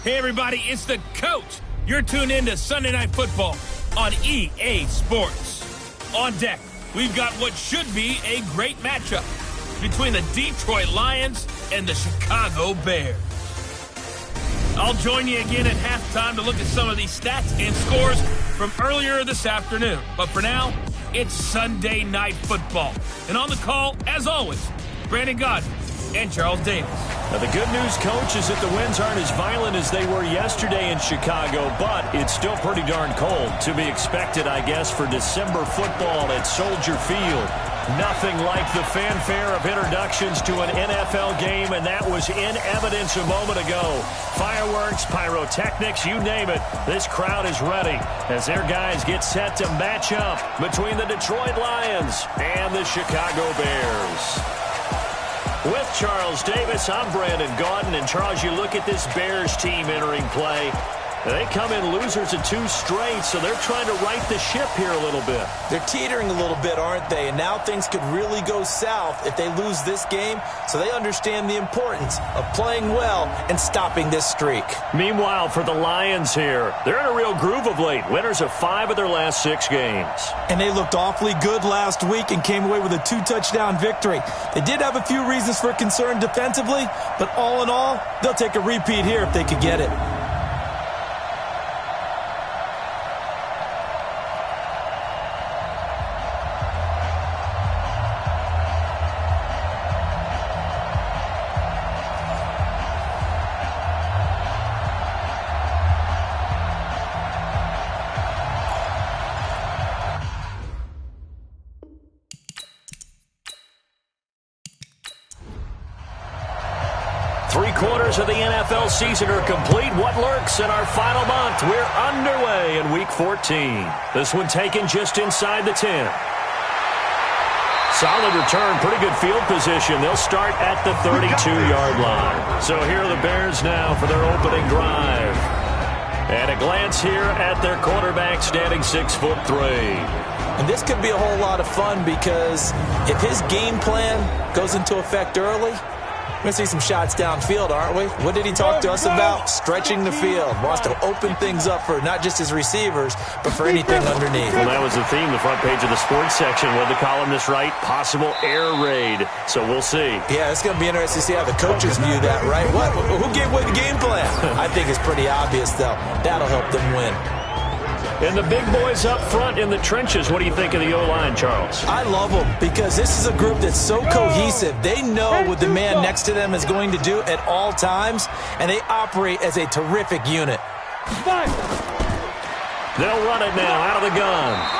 Hey, everybody, it's the coach. You're tuned in to Sunday Night Football on EA Sports. On deck, we've got what should be a great matchup between the Detroit Lions and the Chicago Bears. I'll join you again at halftime to look at some of these stats and scores from earlier this afternoon. But for now, it's Sunday Night Football. And on the call, as always, Brandon Godden and Charles Davis. Now, the good news, Coach, is that the winds aren't as violent as they were yesterday in Chicago, but it's still pretty darn cold. To be expected, I guess, for December football at Soldier Field. Nothing like the fanfare of introductions to an NFL game, and that was in evidence a moment ago. Fireworks, pyrotechnics, you name it. This crowd is ready as their guys get set to match up between the Detroit Lions and the Chicago Bears. With Charles Davis, I'm Brandon Gaudin. And, Charles, you look at this Bears team entering play. They come in losers of 2 straight, so they're trying to right the ship here a little bit. They're teetering a little bit, aren't they? And now things could really go south if they lose this game, so they understand the importance of playing well and stopping this streak. Meanwhile, for the Lions here, they're in a real groove of late. Winners of 5 of their last 6 games. And they looked awfully good last week and came away with a 2-touchdown victory. They did have a few reasons for concern defensively, but all in all, they'll take a repeat here if they could get it. Three-quarters of the NFL season are complete. What lurks in our final month? We're underway in Week 14. This one taken just inside the 10. Solid return, pretty good field position. They'll start at the 32-yard line. So here are the Bears now for their opening drive. And a glance here at their quarterback, standing 6'3". And this could be a whole lot of fun because if his game plan goes into effect early, we're going to see some shots downfield, aren't we? What did he talk to us about? Stretching the field. Wants to open things up for not just his receivers, but for anything underneath. Well, that was the theme, the front page of the sports section. What did the columnist write? Possible air raid. So we'll see. Yeah, it's going to be interesting to see how the coaches view that, right? What? Who gave away the game plan? I think it's pretty obvious, though. That'll help them win. And the big boys up front in the trenches, what do you think of the O-line, Charles? I love them because this is a group that's so cohesive. They know what the man next to them is going to do at all times, and they operate as a terrific unit. They'll run it now out of the gun.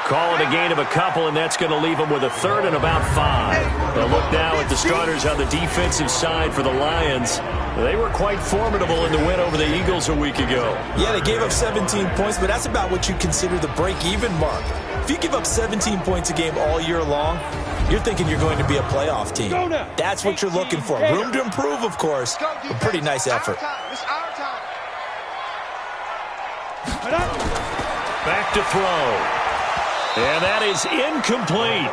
Call it a gain of a couple, and that's going to leave them with a 3rd and about 5. They'll look now at the starters on the defensive side for the Lions. They were quite formidable in the win over the Eagles a week ago. Yeah, they gave up 17 points, but that's about what you consider the break-even mark. If you give up 17 points a game all year long, you're thinking you're going to be a playoff team. That's what you're looking for. Room to improve, of course, but pretty nice effort. Back to throw. And that is incomplete.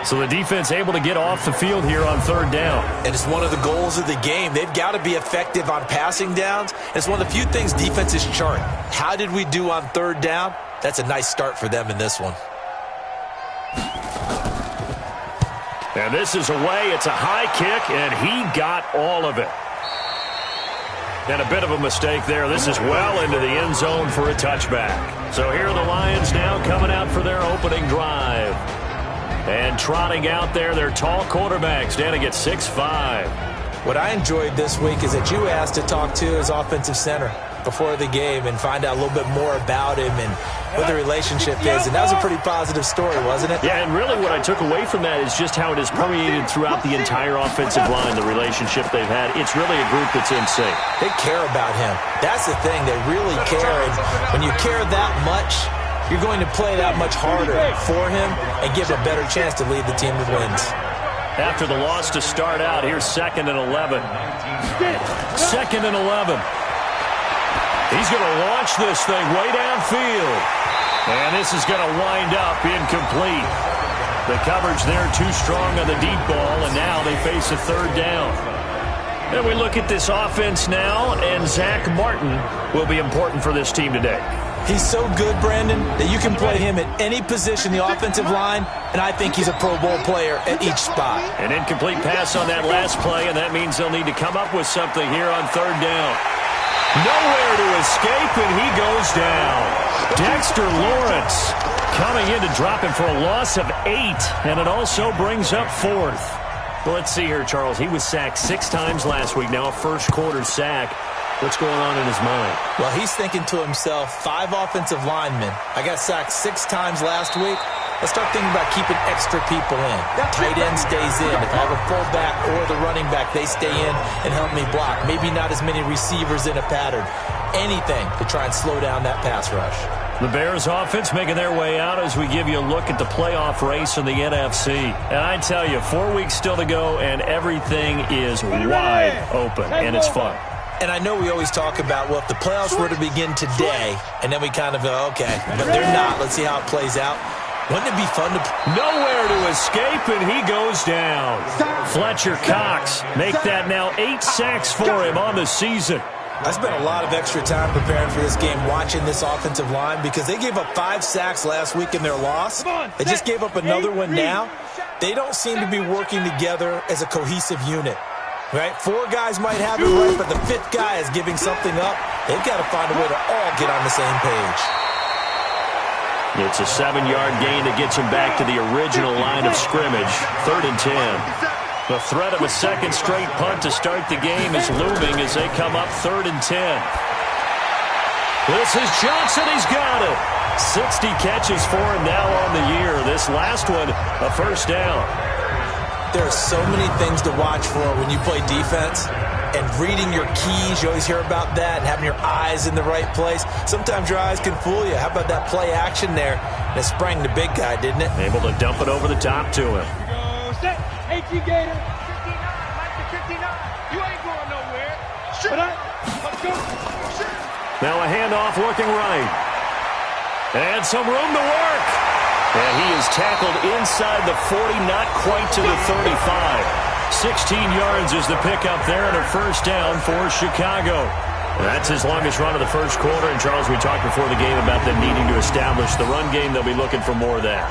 So the defense able to get off the field here on 3rd down. And it's one of the goals of the game. They've got to be effective on passing downs. It's one of the few things defenses chart. How did we do on 3rd down? That's a nice start for them in this one. And this is away. It's a high kick, and he got all of it. And a bit of a mistake there. This is well into the end zone for a touchback. So here are the Lions now coming out for their opening drive. And trotting out there, their tall quarterback standing at 6'5". What I enjoyed this week is that you asked to talk to his offensive center before the game and find out a little bit more about him and what the relationship is. And that was a pretty positive story, wasn't it? Yeah, and really what I took away from that is just how it has permeated throughout the entire offensive line, the relationship they've had. It's really a group that's in sync. They care about him. That's the thing. They really care. And when you care that much, you're going to play that much harder for him and give a better chance to lead the team to wins. After the loss to start out, here's 2nd and 11. 2nd and 11. He's going to launch this thing way downfield. And this is going to wind up incomplete. The coverage there too strong on the deep ball, and now they face a third down. And we look at this offense now, and Zach Martin will be important for this team today. He's so good, Brandon, that you can play him at any position in the offensive line, and I think he's a Pro Bowl player at each spot. An incomplete pass on that last play, and that means they'll need to come up with something here on third down. Nowhere to escape, and he goes down. Dexter Lawrence coming in to drop him for a loss of 8, and it also brings up fourth. Well, let's see here, Charles. He was sacked 6 times last week, now a first-quarter sack. What's going on in his mind? Well, he's thinking to himself, 5 offensive linemen. I got sacked 6 times last week. Let's start thinking about keeping extra people in. Tight end stays in. If I have a fullback or the running back, they stay in and help me block. Maybe not as many receivers in a pattern. Anything to try and slow down that pass rush. The Bears offense making their way out as we give you a look at the playoff race in the NFC. And I tell you, 4 weeks still to go, and everything is wide open, and it's fun. And I know we always talk about, well, if the playoffs were to begin today, and then we kind of go, okay, but they're not. Let's see how it plays out. Wouldn't it be fun to... Nowhere to escape, and he goes down. Fletcher Cox make that now 8 sacks for him on the season. I spent a lot of extra time preparing for this game, watching this offensive line, because they gave up 5 sacks last week in their loss. They just gave up another one now. They don't seem to be working together as a cohesive unit. Right? 4 guys might have it right, but the 5th guy is giving something up. They've got to find a way to all get on the same page. It's a 7-yard gain that gets him back to the original line of scrimmage. 3rd and 10. The threat of a second straight punt to start the game is looming as they come up 3rd and 10. This is Johnson. He's got it. 60 catches for him now on the year. This last one, a first down. There are so many things to watch for when you play defense, and reading your keys, you always hear about that, and having your eyes in the right place. Sometimes your eyes can fool you. How about that play action there? And it sprang the big guy, didn't it? Able to dump it over the top to him. Set. AT Gator. 59, Mike the 59. You ain't going nowhere. Shoot. Let's go. Now a handoff looking right. And some room to work. And he is tackled inside the 40, not quite to the 35. 16 yards is the pickup there, and a first down for Chicago. That's his longest run of the first quarter. And, Charles, we talked before the game about them needing to establish the run game. They'll be looking for more of that.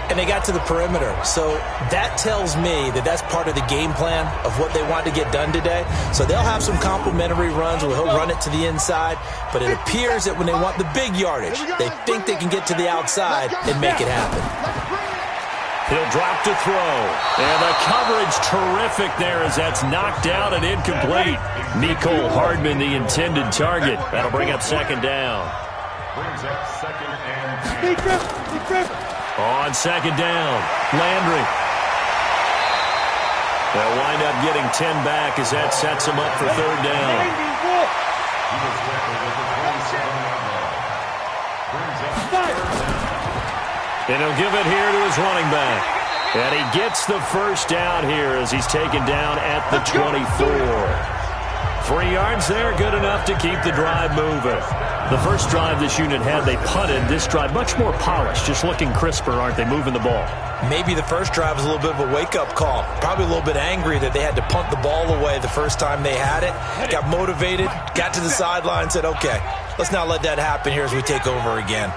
And they got to the perimeter. So that tells me that that's part of the game plan of what they want to get done today. So they'll have some complimentary runs where he'll run it to the inside. But it appears that when they want the big yardage, they think they can get to the outside and make it happen. He'll drop to throw. And the coverage terrific there as that's knocked down and incomplete. Mecole Hardman, the intended target. That'll bring up second down. Brings up second and... On second down, Landry. They'll wind up getting 10 back as that sets him up for third down. And he'll give it here to his running back. And he gets the first down here as he's taken down at the 24. 3 yards there, good enough to keep the drive moving. The first drive this unit had, they punted. This drive, much more polished, just looking crisper, aren't they, moving the ball? Maybe the first drive was a little bit of a wake-up call. Probably a little bit angry that they had to punt the ball away the first time they had it. Got motivated, got to the sideline, said, okay, let's not let that happen here as we take over again.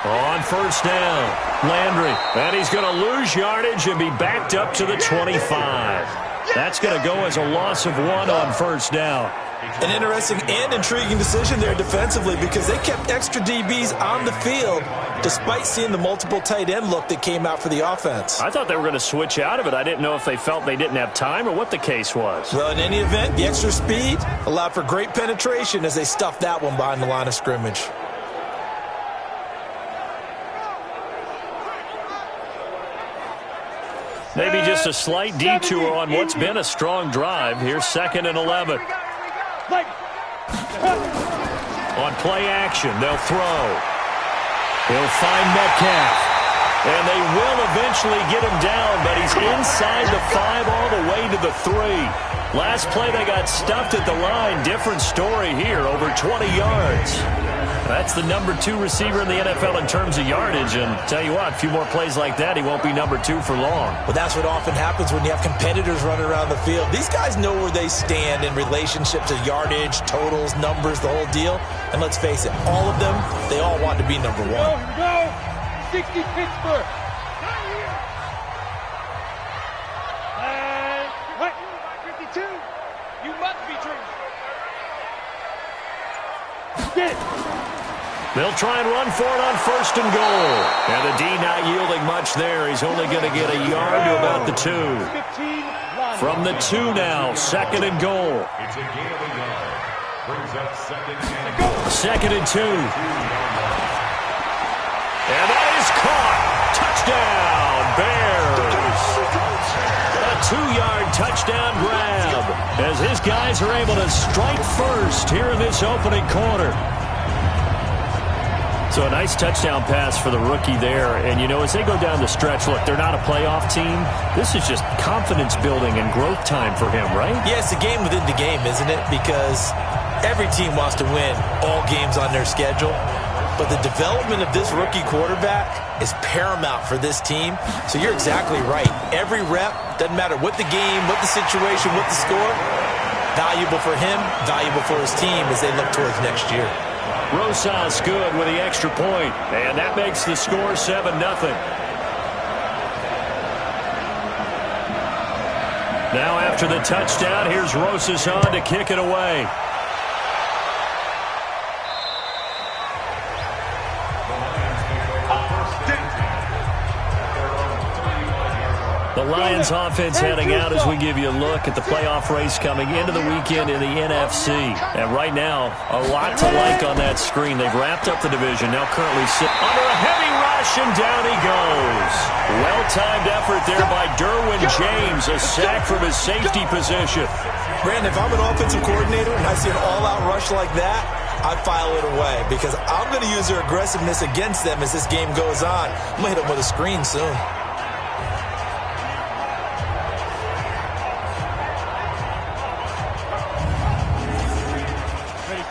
On first down, Landry. And he's going to lose yardage and be backed up to the 25. That's going to go as a loss of 1 on first down. An interesting and intriguing decision there defensively because they kept extra DBs on the field despite seeing the multiple tight end look that came out for the offense. I thought they were going to switch out of it. I didn't know if they felt they didn't have time or what the case was. Well, in any event, the extra speed allowed for great penetration as they stuffed that one behind the line of scrimmage. Maybe just a slight detour on what's been a strong drive. Here's 2nd and 11. On play action, they'll throw. He'll find Metcalf. And they will eventually get him down, but he's inside the 5 all the way to the 3. Last play they got stuffed at the line. Different story here, over 20 yards. That's the number 2 receiver in the NFL in terms of yardage. And tell you what, a few more plays like that, he won't be number 2 for long. But that's what often happens when you have competitors running around the field. These guys know where they stand in relationship to yardage, totals, numbers, the whole deal. And let's face it, all of them, they all want to be number 1. Here we go. 60 Pittsburgh. And what? 52. You must be dreaming. Get it. They'll try and run for it on 1st and goal. And the D not yielding much there. He's only going to get a yard to about the 2. From the 2 now, 2nd and goal. It's a gain of a yard. Brings up 2nd and goal. 2nd and 2. And that is caught. Touchdown, Bears. A 2-yard touchdown grab as his guys are able to strike first here in this opening quarter. So a nice touchdown pass for the rookie there. And, you know, as they go down the stretch, look, they're not a playoff team. This is just confidence building and growth time for him, right? Yeah, it's a game within the game, isn't it? Because every team wants to win all games on their schedule. But the development of this rookie quarterback is paramount for this team. So you're exactly right. Every rep, doesn't matter what the game, what the situation, what the score, valuable for him, valuable for his team as they look towards next year. Rosas good with the extra point, and that makes the score 7-0. Now after the touchdown, here's Rosas on to kick it away. The Lions offense heading out as we give you a look at the playoff race coming into the weekend in the NFC. And right now, a lot to like on that screen. They've wrapped up the division, now currently sit under a heavy rush, and down he goes. Well-timed effort there by Derwin James, a sack from his safety position. Brandon, if I'm an offensive coordinator and I see an all-out rush like that, I file it away because I'm going to use their aggressiveness against them as this game goes on. I'm going to hit them with a screen soon.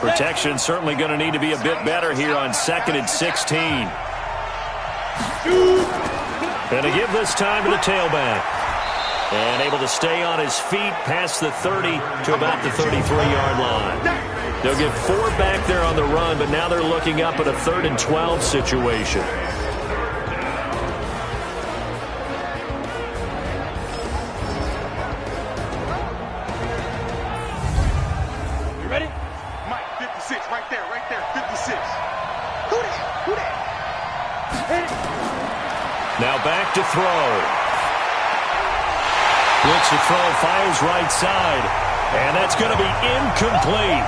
Protection certainly going to need to be a bit better here on 2nd and 16. And to give this time to the tailback. And able to stay on his feet past the 30 to about the 33-yard line. They'll get 4 back there on the run, but now they're looking up at a 3rd and 12 situation. Now back to throw. Looks to throw, fires right side. And that's going to be incomplete.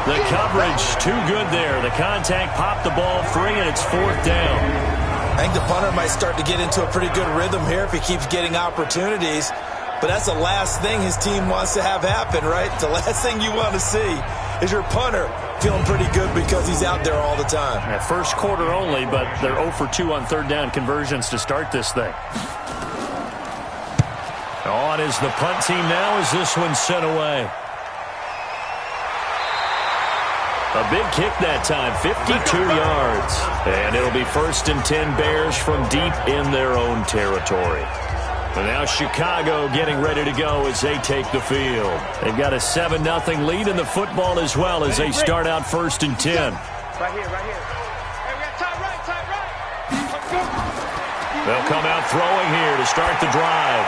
The coverage too good there. The contact popped the ball free, and it's 4th down. I think the punter might start to get into a pretty good rhythm here if he keeps getting opportunities. But that's the last thing his team wants to have happen, right? The last thing you want to see is your punter feeling pretty good because he's out there all the time. Yeah, first quarter only, but they're 0 for 2 on 3rd down conversions to start this thing. On is the punt team now as this one's sent away. A big kick that time, 52 yards. And it'll be 1st and 10 Bears from deep in their own territory. And now Chicago getting ready to go as they take the field. They've got a 7-0 lead in the football as well as they start out 1st and 10. Right here, right here. Hey, we got tight right, tight right. They'll come out throwing here to start the drive.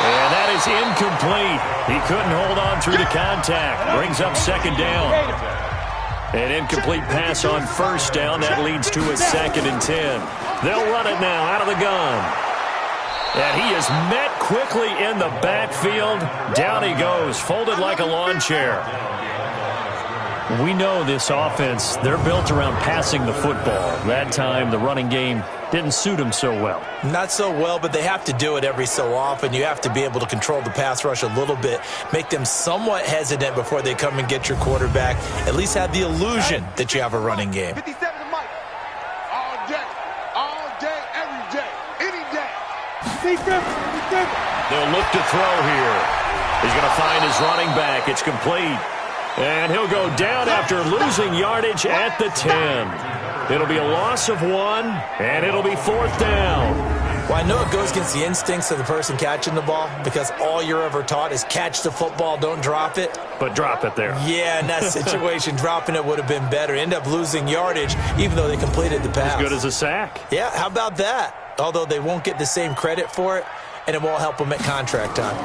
And that is incomplete. He couldn't hold on through the contact. Brings up 2nd down. An incomplete pass on 1st down. That leads to a 2nd and 10. They'll run it now out of the gun. And he is met quickly in the backfield. Down he goes, folded like a lawn chair. We know this offense, they're built around passing the football. That time, the running game didn't suit him so well. Not so well, but they have to do it every so often. You have to be able to control the pass rush a little bit, make them somewhat hesitant before they come and get your quarterback. At least have the illusion that you have a running game. 57 to Mike. All day, every day, any day. They'll look to throw here. He's going to find his running back. It's complete. And he'll go down after losing yardage at the 10. It'll be a loss of 1, and it'll be 4th down. Well, I know it goes against the instincts of the person catching the ball because all you're ever taught is catch the football, don't drop it. But drop it there. Yeah, in that situation, dropping it would have been better. End up losing yardage, even though they completed the pass. As good as a sack. Yeah, how about that? Although they won't get the same credit for it, and it won't help them at contract time.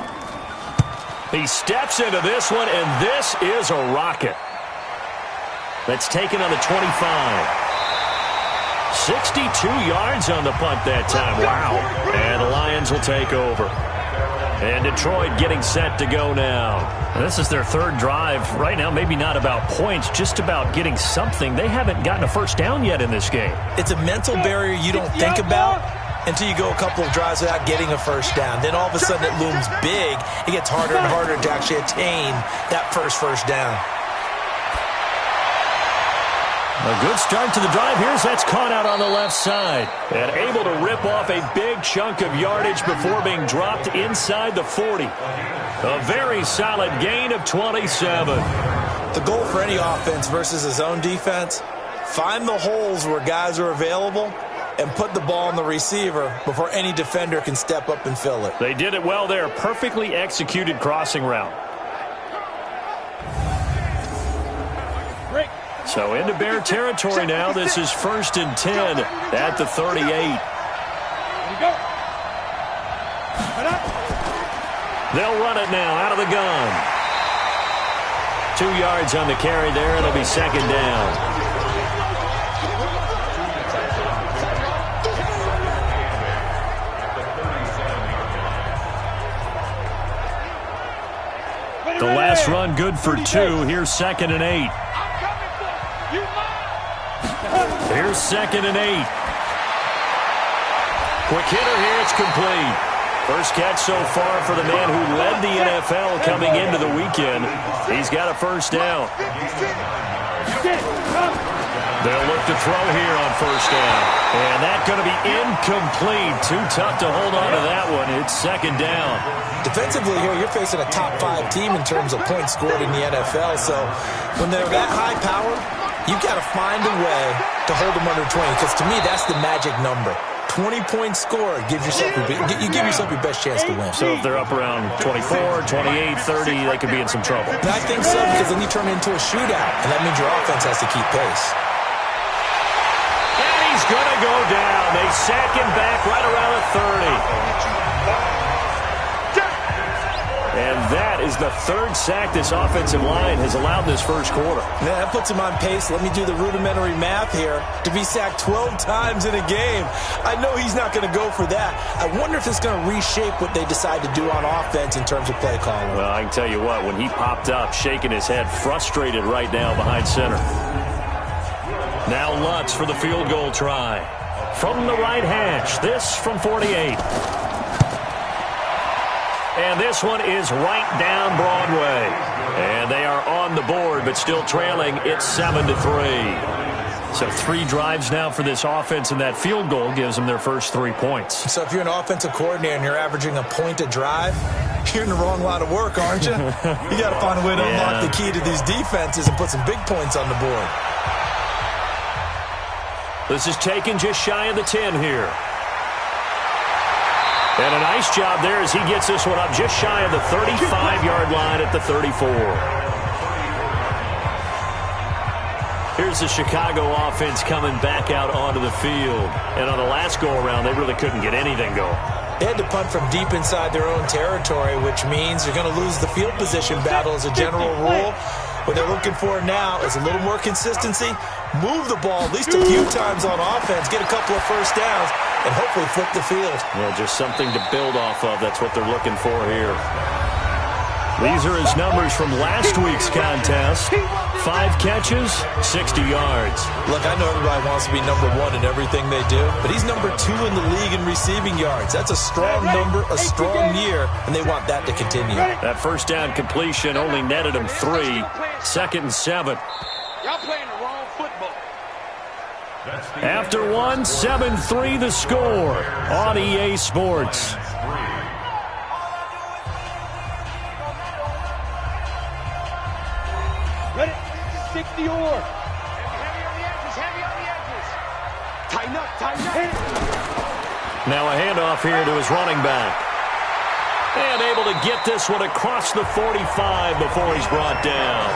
He steps into this one, and this is a rocket. That's taken on the 25. 62 yards on the punt that time. Wow. And the Lions will take over. And Detroit getting set to go now. And this is their 3rd drive. Right now, maybe not about points, just about getting something. They haven't gotten a first down yet in this game. It's a mental barrier you don't think about until you go a couple of drives without getting a first down. Then all of a sudden it looms big. It gets harder and harder to actually attain that first down. A good start to the drive. That's caught out on the left side. And able to rip off a big chunk of yardage before being dropped inside the 40. A very solid gain of 27. The goal for any offense versus a zone defense, find the holes where guys are available and put the ball on the receiver before any defender can step up and fill it. They did it well there. Perfectly executed crossing route. So into Bear territory now. This is 1st and 10 at the 38. They'll run it now out of the gun. 2 yards on the carry there. It'll be 2nd down. The last run good for 2. Here's 2nd and 8. Here's 2nd and 8. Quick hitter here. It's complete. First catch so far for the man who led the NFL coming into the weekend. He's got a first down. They'll look to throw here on first down. And that's going to be incomplete. Too tough to hold on to that one. It's 2nd down. Defensively here, you're facing a top 5 team in terms of points scored in the NFL. So when they're that high power, you've got to find a way to hold them under 20, because to me, that's the magic number. 20 points scored, you give yourself your best chance to win. So if they're up around 24, 28, 30, they could be in some trouble. And I think so, because then you turn it into a shootout, and that means your offense has to keep pace. And he's going to go down. They sack him back right around the 30. And that is the 3rd sack this offensive line has allowed in this first quarter. Yeah, that puts him on pace. Let me do the rudimentary math here. To be sacked 12 times in a game, I know he's not going to go for that. I wonder if it's going to reshape what they decide to do on offense in terms of play calling. Well, I can tell you what, when he popped up, shaking his head, frustrated right now behind center. Now Lutz for the field goal try. From the right hash, this from 48. And this one is right down Broadway. And they are on the board, but still trailing. It's 7-3. So 3 drives now for this offense, and that field goal gives them their first 3 points. So if you're an offensive coordinator and you're averaging a point a drive, you're in the wrong line of work, aren't you? You got to find a way to unlock the key to these defenses and put some big points on the board. This is taken just shy of the 10 here. And a nice job there as he gets this one up just shy of the 35-yard line at the 34. Here's the Chicago offense coming back out onto the field. And on the last go-around, they really couldn't get anything going. They had to punt from deep inside their own territory, which means you're going to lose the field position battle as a general rule. What they're looking for now is a little more consistency, move the ball at least a few times on offense, get a couple of first downs, and hopefully flip the field. Yeah, just something to build off of. That's what they're looking for here. These are his numbers from last week's contest. 5 catches, 60 yards. Look, I know everybody wants to be number 1 in everything they do, but he's number 2 in the league in receiving yards. That's a strong number, a strong year, and they want that to continue. That first down completion only netted him 3. 2nd and 7. Y'all playing the wrong football. After 1, 7-3 the score on EA Sports. stick the oar. Heavy on the edges, heavy on the edges. Tighten up, tighten up. Now a handoff here to his running back. And able to get this one across the 45 before he's brought down.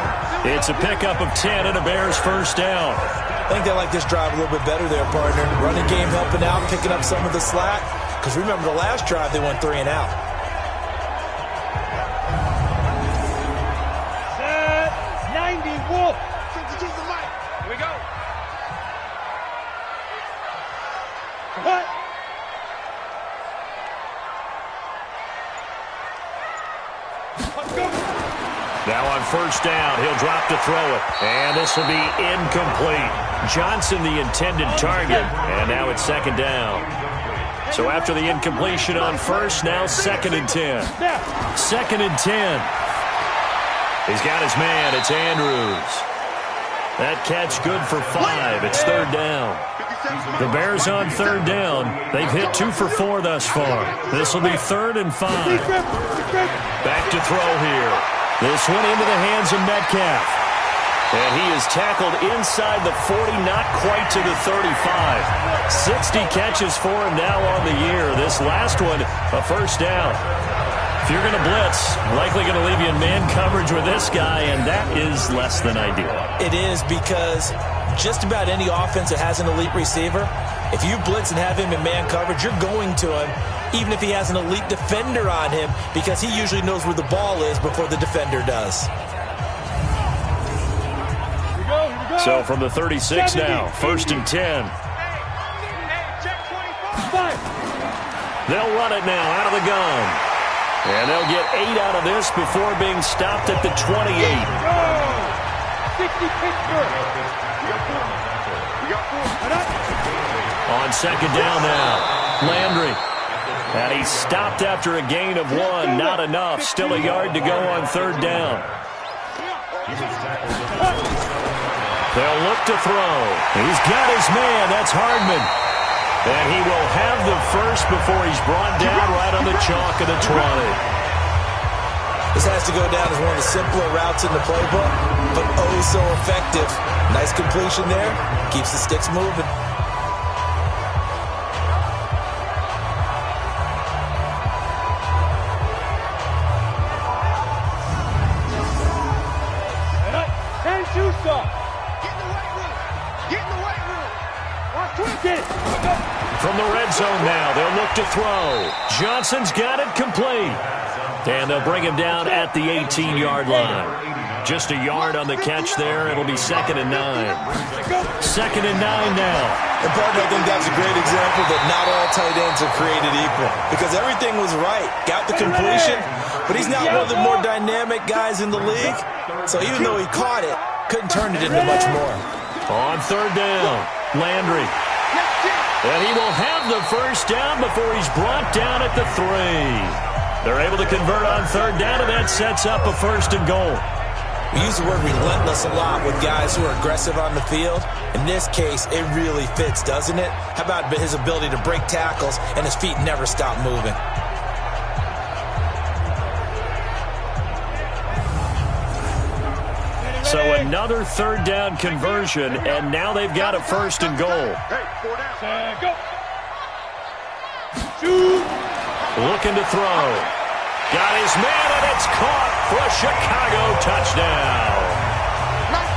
It's a pickup of 10 and a Bears first down. I think they like this drive a little bit better there, partner. Running game helping out, picking up some of the slack. Because remember the last drive, they went 3 and out. Set 90 Wolf. Here we go. Cut. Now on first down, he'll drop to throw it. And this will be incomplete. Johnson the intended target. And now it's second down. So after the incompletion on first, now 2nd and 10. 2nd and 10. He's got his man. It's Andrews. That catch good for 5. It's 3rd down. The Bears on 3rd down. They've hit 2 for 4 thus far. This will be 3rd and 5. Back to throw here. This one into the hands of Metcalf. And he is tackled inside the 40, not quite to the 35. 60 catches for him now on the year. This last one, a first down. If you're going to blitz, likely going to leave you in man coverage with this guy, and that is less than ideal. It is, because just about any offense that has an elite receiver, if you blitz and have him in man coverage, you're going to him, even if he has an elite defender on him, because he usually knows where the ball is before the defender does. So from the 36 now, 1st and 10. They'll run it now out of the gun. And they'll get 8 out of this before being stopped at the 28. 60 Pittsburgh. On second down now, Landry. And he's stopped after a gain of 1. Not enough. Still a yard to go on 3rd down. They'll look to throw. He's got his man. That's Hardman. And he will have the first before he's brought down right on the chalk of the 20. This has to go down as one of the simpler routes in the playbook, but oh so effective. Nice completion there. Keeps the sticks moving. And shoot stop. From the red zone now, they'll look to throw. Johnson's got it complete. And they'll bring him down at the 18-yard line. Just a yard on the catch there. It'll be 2nd and 9. 2nd and 9 now. And partner, I think that's a great example that not all tight ends are created equal. Because everything was right. Got the completion, but he's not one of the more dynamic guys in the league. So even though he caught it, couldn't turn it into much more. On 3rd down, Landry. And he will have the first down before he's brought down at the 3. They're able to convert on 3rd down, and that sets up a 1st and goal. We use the word relentless a lot with guys who are aggressive on the field. In this case, it really fits, doesn't it? How about his ability to break tackles and his feet never stop moving? So another 3rd down conversion, and now they've got a 1st and goal. Go. Shoot. Looking to throw. Got his man, and it's caught for a Chicago touchdown.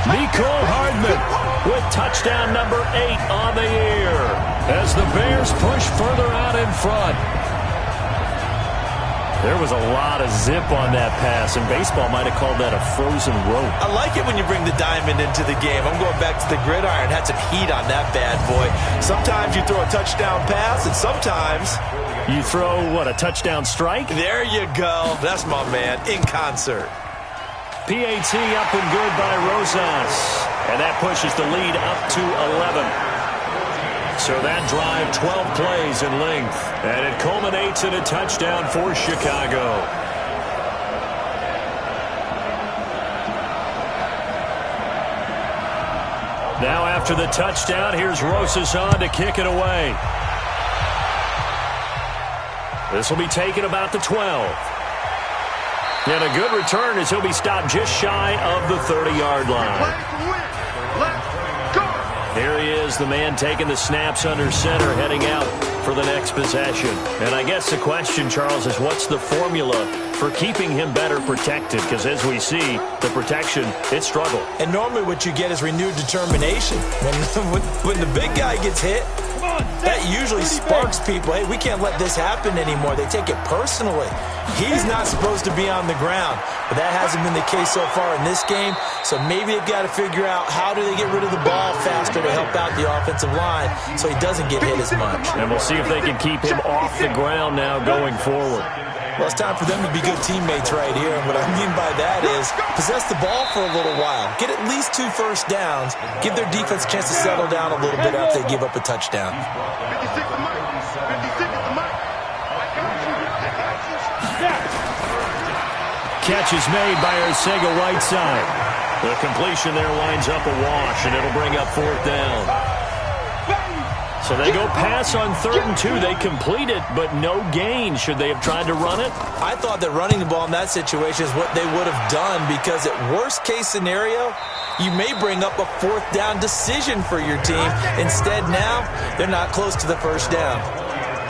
Mecole Hardman with touchdown number 8 on the year as the Bears push further out in front. There was a lot of zip on that pass, and baseball might have called that a frozen rope. I like it when you bring the diamond into the game. I'm going back to the gridiron. Had some heat on that bad boy. Sometimes you throw a touchdown pass, and sometimes you throw, what, a touchdown strike? There you go. That's my man, in concert. PAT up and good by Rosas, and that pushes the lead up to 11. So that drive, 12 plays in length, and it culminates in a touchdown for Chicago. Now after the touchdown, here's Rosas on to kick it away. This will be taken about the 12. And a good return as he'll be stopped just shy of the 30-yard line. Here he is, the man taking the snaps under center, heading out for the next possession. And I guess the question, Charles, is what's the formula for keeping him better protected? Because as we see, the protection, it struggled. And normally what you get is renewed determination. When the big guy gets hit, that usually sparks people. Hey, we can't let this happen anymore. They take it personally. He's not supposed to be on the ground, but that hasn't been the case so far in this game. So maybe they've got to figure out how do they get rid of the ball faster to help out the offensive line so he doesn't get hit as much. And we'll see if they can keep him off the ground now going forward. Well, it's time for them to be good teammates right here. And what I mean by that is possess the ball for a little while. Get at least 2 first downs. Give their defense a chance to settle down a little bit after they give up a touchdown. 56 to Mike. 56 to Mike. Catch is made by Arcega-Whiteside. The completion there winds up a wash, and it'll bring up 4th down. So they go pass on 3rd and 2. They complete it, but no gain. Should they have tried to run it? I thought that running the ball in that situation is what they would have done because at worst case scenario, you may bring up a 4th down decision for your team. Instead now, they're not close to the first down.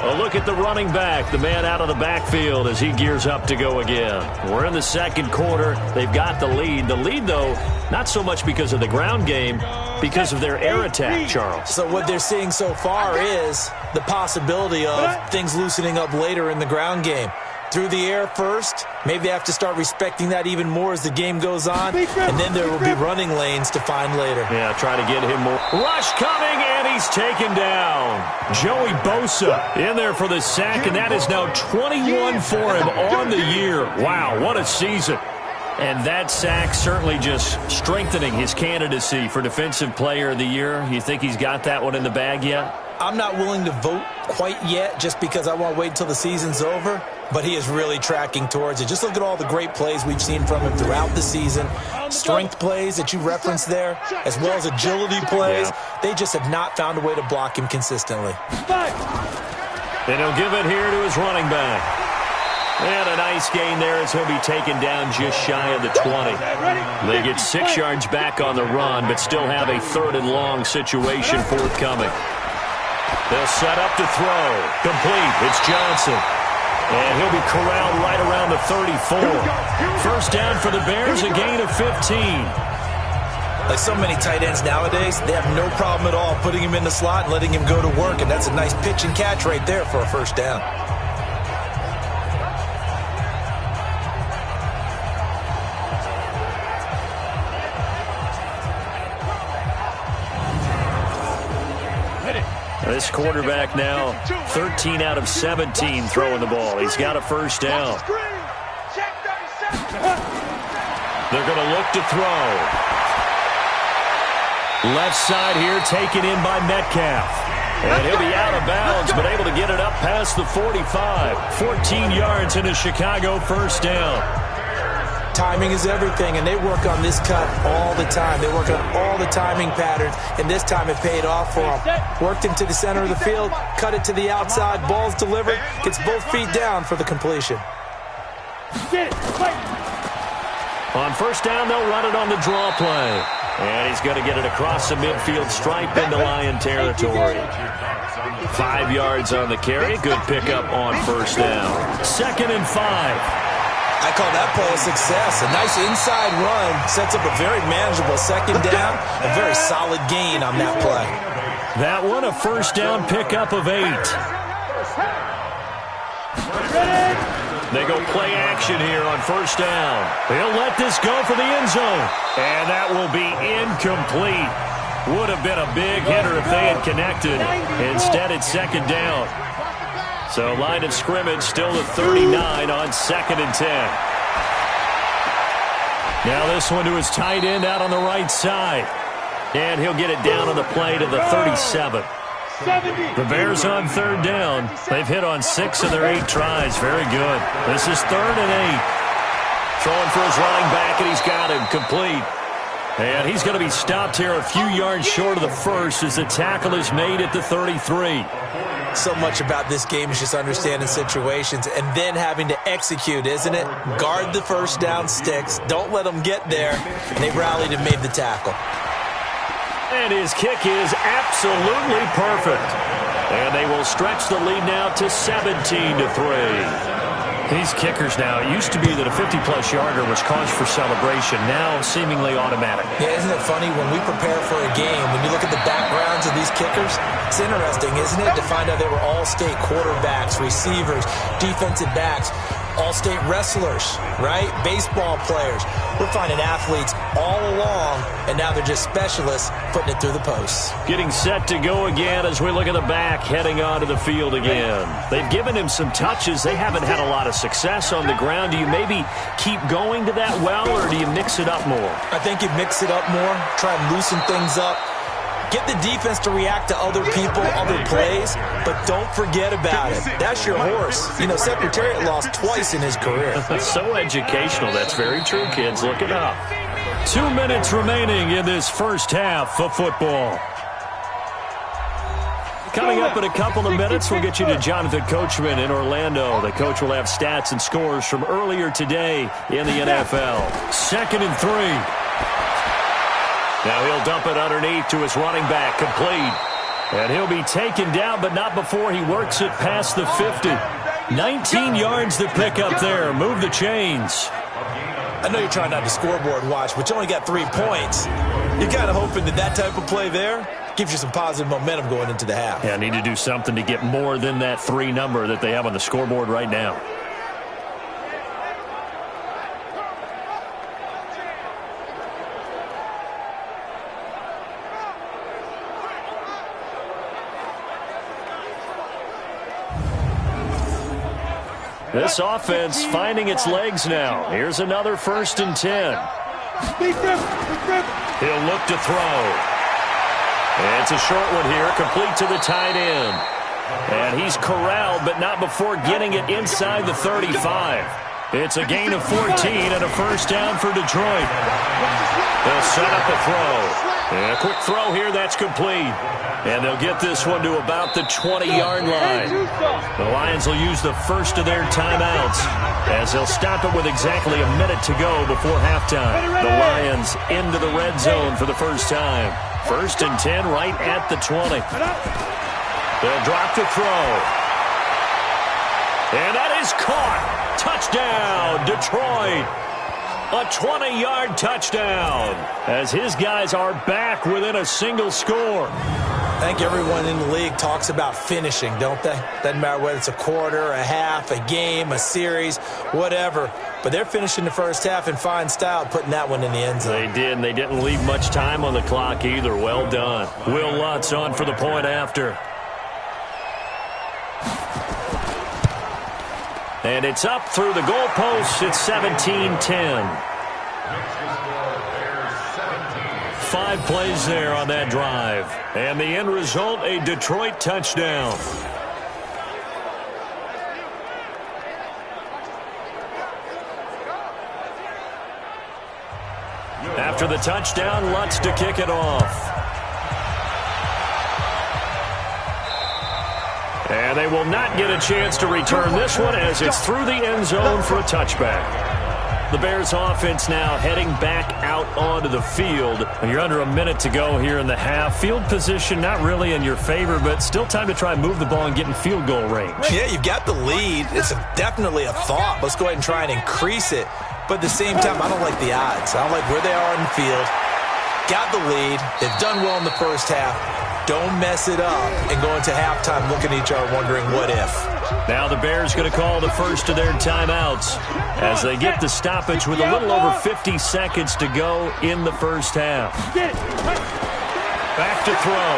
A look at the running back, the man out of the backfield as he gears up to go again. We're in the 2nd quarter. They've got the lead. The lead, though, not so much because of the ground game, because of their air attack, Charles. So what they're seeing so far is the possibility of things loosening up later in the ground game. Through the air first, maybe they have to start respecting that even more as the game goes on, and then there will be running lanes to find later. Yeah, try to get him more. Rush coming, and he's taken down. Joey Bosa in there for the sack, and that is now 21 for him on the year. Wow, what a season. And that sack certainly just strengthening his candidacy for Defensive Player of the Year. You think he's got that one in the bag yet? I'm not willing to vote quite yet just because I want to wait until the season's over, but he is really tracking towards it. Just look at all the great plays we've seen from him throughout the season. Strength plays that you referenced there, as well as agility plays. Yeah. They just have not found a way to block him consistently. And he'll give it here to his running back. And a nice gain there as he'll be taken down just shy of the 20. They get 6 yards back on the run, but still have a 3rd and long situation forthcoming. They'll set up to throw. Complete. It's Johnson. And he'll be corralled right around the 34. First down for the Bears, a gain of 15. Like so many tight ends nowadays, they have no problem at all putting him in the slot and letting him go to work, and that's a nice pitch and catch right there for a first down. This quarterback now 13 out of 17 throwing the ball. He's got a first down. They're going to look to throw. Left side here taken in by Metcalf. And he'll be out of bounds, but able to get it up past the 45. 14 yards in a Chicago first down. Timing is everything, and they work on this cut all the time. They work on all the timing patterns, and this time it paid off for them. Worked into the center of the field, cut it to the outside, ball's delivered, gets both feet down for the completion. On first down, they'll run it on the draw play. And he's going to get it across the midfield stripe into Lion territory. 5 yards on the carry. Good pickup on first down. 2nd and 5. I call that play a success. A nice inside run sets up a very manageable 2nd down. A very solid gain on that play. That one, a first down pickup of 8. They go play action here on first down. They'll let this go for the end zone. And that will be incomplete. Would have been a big hitter if they had connected. Instead, it's 2nd down. So line of scrimmage still to 39 on 2nd and 10. Now this one to his tight end out on the right side. And he'll get it down on the play to the 37. The Bears on 3rd down. They've hit on 6 of their 8 tries. Very good. This is 3rd and 8. Throwing for his running back, and he's got him complete. And he's going to be stopped here a few yards short of the first as the tackle is made at the 33. So much about this game is just understanding situations and then having to execute, isn't it? Guard the first down sticks. Don't let them get there. And they rallied and made the tackle. And his kick is absolutely perfect. And they will stretch the lead now to 17-3. These kickers now, it used to be that a 50-plus yarder was cause for celebration, now seemingly automatic. Yeah, isn't it funny when we prepare for a game, when you look at the backgrounds of these kickers, it's interesting, isn't it, to find out they were all-state quarterbacks, receivers, defensive backs, all-state wrestlers, right? Baseball players. We're finding athletes all along, and now they're just specialists putting it through the posts. Getting set to go again as we look at the back, heading onto the field again. They've given him some touches. They haven't had a lot of success on the ground. Do you maybe keep going to that well, or do you mix it up more? I think you mix it up more, try and loosen things up. Get the defense to react to other people, other plays, but don't forget about it. That's your horse. You know, Secretariat lost twice in his career. So educational. That's very true, kids. Look it up. 2 minutes remaining in this first half of football. Coming up in a couple of minutes, we'll get you to Jonathan Coachman in Orlando. The coach will have stats and scores from earlier today in the NFL. 2nd and 3. Now he'll dump it underneath to his running back, complete. And he'll be taken down, but not before he works it past the 50. 19 yards to pick up there. Move the chains. I know you're trying not to scoreboard watch, but you only got 3 points. You're kind of hoping that type of play there gives you some positive momentum going into the half. Yeah, need to do something to get more than that 3 number that they have on the scoreboard right now. This offense finding its legs now. Here's another 1st and 10. He'll look to throw. And it's a short one here, complete to the tight end. And he's corralled, but not before getting it inside the 35. It's a gain of 14 and a 1st down for Detroit. They'll set up a throw. And a quick throw here, that's complete. And they'll get this one to about the 20-yard line. The Lions will use the first of their timeouts as they'll stop it with exactly a minute to go before halftime. The Lions into the red zone for the first time. 1st and 10 right at the 20. They'll drop to throw. And that is caught. Touchdown, Detroit. A 20-yard touchdown as his guys are back within a single score. I think everyone in the league talks about finishing, don't they? Doesn't matter whether it's a quarter, a half, a game, a series, whatever. But they're finishing the first half in fine style, putting that one in the end zone. They did, and they didn't leave much time on the clock either. Well done. Will Lutz on for the point after. And it's up through the goalposts. It's 17-10. 5 plays there on that drive. And the end result, a Detroit touchdown. After the touchdown, Lutz to kick it off. And they will not get a chance to return this one as it's through the end zone for a touchback. The Bears offense now heading back out onto the field. And you're under a minute to go here in the half. Field position not really in your favor, but still time to try and move the ball and get in field goal range. Yeah, you've got the lead. It's definitely a thought. Let's go ahead and try and increase it. But at the same time, I don't like the odds. I don't like where they are in the field. Got the lead. They've done well in the first half. Don't mess it up and go into halftime looking at each other wondering what if. Now the Bears going to call the first of their timeouts as they get the stoppage with a little over 50 seconds to go in the first half. Back to throw.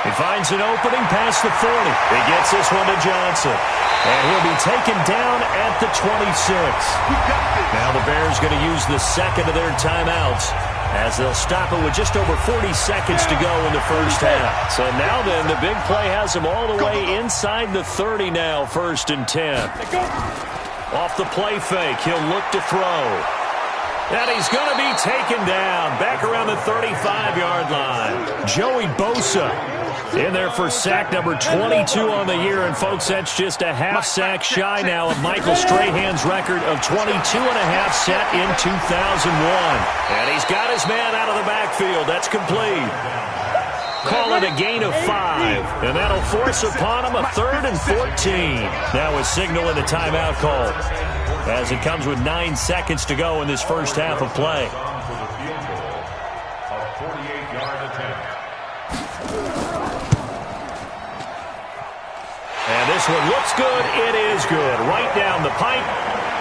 He finds an opening past the 40. He gets this one to Johnson. And he'll be taken down at the 26. Now the Bears going to use the second of their timeouts as they'll stop it with just over 40 seconds to go in the first half. So now then, the big play has them all the way inside the 30 now, 1st and 10. Off the play fake, he'll look to throw. And he's going to be taken down back around the 35-yard line. Joey Bosa In there for sack number 22 on the year. And, folks, that's just a half sack shy now of Michael Strahan's record of 22 and a half set in 2001. And he's got his man out of the backfield. That's complete. Call it a gain of 5. And that'll force upon him a 3rd and 14. Now a signal in the timeout call, as it comes with 9 seconds to go in this first half of play. And this one looks good. It is good. Right down the pipe.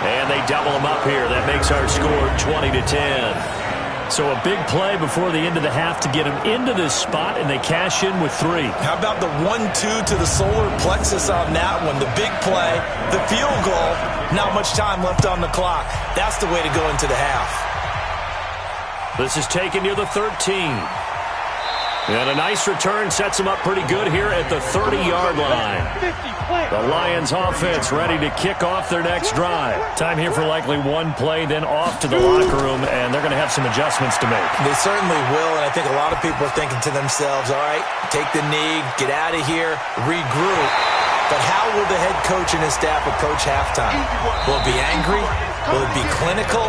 And they double him up here. That makes our score 20-10. So a big play before the end of the half to get him into this spot, and they cash in with 3. How about the 1-2 to the solar plexus on that one? The big play, the field goal, not much time left on the clock. That's the way to go into the half. This is taken near the 13. And a nice return sets him up pretty good here at the 30-yard line. The Lions offense ready to kick off their next drive. Time here for likely one play, then off to the locker room, and they're going to have some adjustments to make. They certainly will, and I think a lot of people are thinking to themselves, all right, take the knee, get out of here, regroup. But how will the head coach and his staff approach halftime? Will it be angry? Will it be clinical?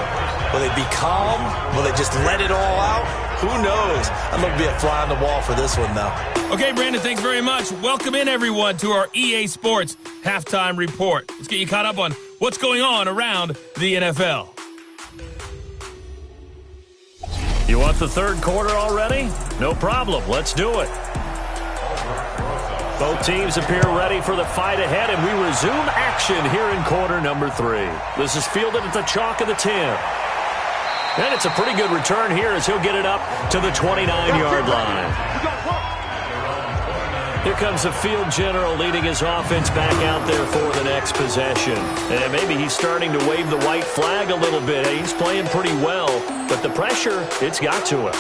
Will they be calm? Will they just let it all out? Who knows? I'd love to be a fly on the wall for this one, though. Okay, Brandon, thanks very much. Welcome in, everyone, to our EA Sports Halftime Report. Let's get you caught up on what's going on around the NFL. You want the third quarter already? No problem. Let's do it. Both teams appear ready for the fight ahead, and we resume action here in quarter number 3. This is fielded at the chalk of the 10. And it's a pretty good return here as he'll get it up to the 29-yard line. Here comes the field general leading his offense back out there for the next possession. And maybe he's starting to wave the white flag a little bit. He's playing pretty well, but the pressure, it's got to him.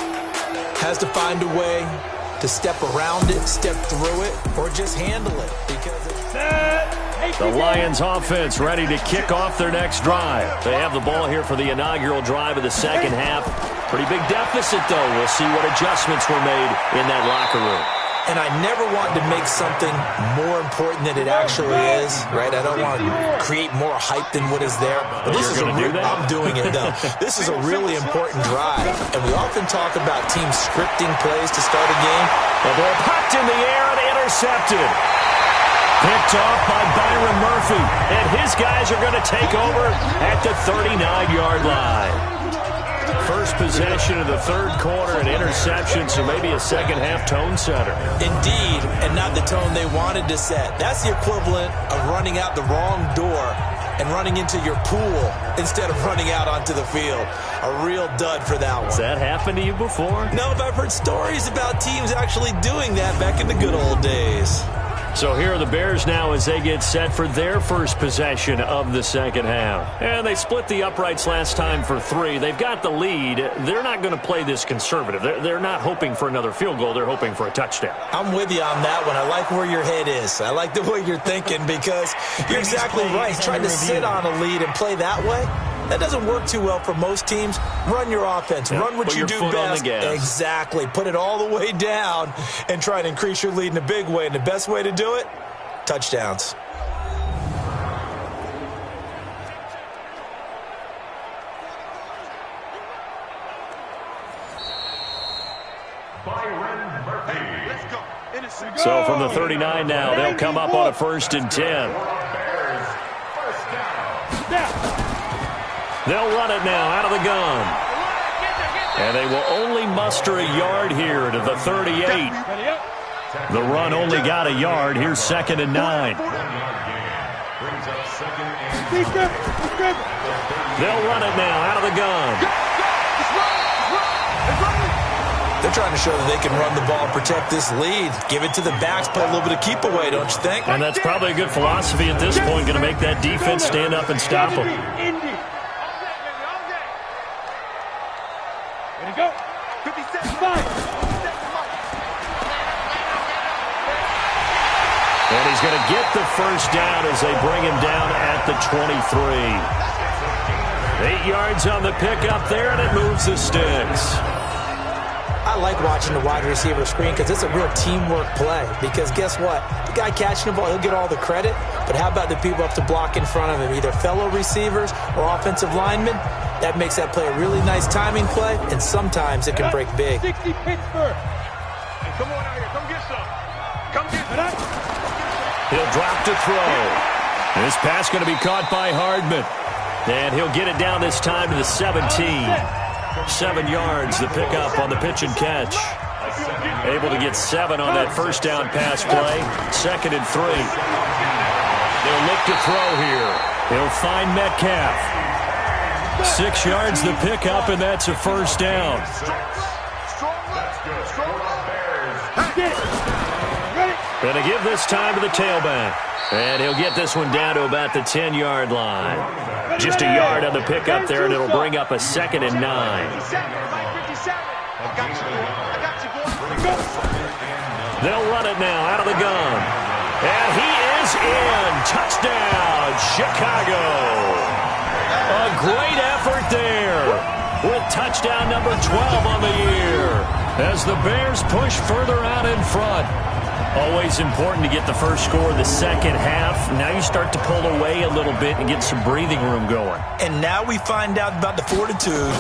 Has to find a way to step around it, step through it, or just handle it. Because the Lions offense ready to kick off their next drive. They have the ball here for the inaugural drive of the second half. Pretty big deficit, though. We'll see what adjustments were made in that locker room. And I never want to make something more important than it actually is, right? I don't want to create more hype than what is there. But this is I'm doing it, though. This is a really important drive. And we often talk about teams scripting plays to start a game. The ball popped in the air and intercepted. Picked off by Byron Murphy. And his guys are going to take over at the 39-yard line. First possession of the third quarter, an interception, so maybe a second-half tone setter. Indeed, and not the tone they wanted to set. That's the equivalent of running out the wrong door and running into your pool instead of running out onto the field. A real dud for that one. Has that happened to you before? No, but I've heard stories about teams actually doing that back in the good old days. So here are the Bears now as they get set for their first possession of the second half. And they split the uprights last time for 3. They've got the lead. They're not going to play this conservative. They're not hoping for another field goal. They're hoping for a touchdown. I'm with you on that one. I like where your head is. I like the way you're thinking because you're exactly right. Trying to sit on a lead and play that way, that doesn't work too well for most teams. Run your offense. Run what you do best. Exactly. Put it all the way down and try to increase your lead in a big way. And the best way to do it, touchdowns. So from the 39 now, they'll come up on a 1st and 10. They'll run it now out of the gun. And they will only muster a yard here to the 38. The run only got a yard. Here's 2nd and 9. They'll run it now out of the gun. They're trying to show that they can run the ball, protect this lead. Give it to the backs, play a little bit of keep away, don't you think? And that's probably a good philosophy at this point, going to make that defense stand up and stop them. Go. 55. And he's going to get the first down as they bring him down at the 23. 8 yards on the pickup there, and it moves the sticks. I like watching the wide receiver screen because it's a real teamwork play. Because guess what? The guy catching the ball, he'll get all the credit. But how about the people up to block in front of him, either fellow receivers or offensive linemen? That makes that play a really nice timing play, and sometimes it can break big. 60 Pittsburgh. Hey, come on out here. Come get some. Come get some. He'll drop to throw. This pass going to be caught by Hardman. And he'll get it down this time to the 17. 7 yards, the pickup on the pitch and catch. Able to get 7 on that first down pass play. 2nd and 3. They'll look to throw here. He'll find Metcalf. 6 yards, the pickup, and that's a first down. Going to give this time to the tailback. And he'll get this one down to about the 10-yard line. Just a yard on the pickup there, and it'll bring up a 2nd and 9. They'll run it now out of the gun. And he is in. Touchdown, Chicago. A great effort there with touchdown number 12 on the year as the Bears push further out in front. Always important to get the first score of the second half. Now you start to pull away a little bit and get some breathing room going. And now we find out about the fortitude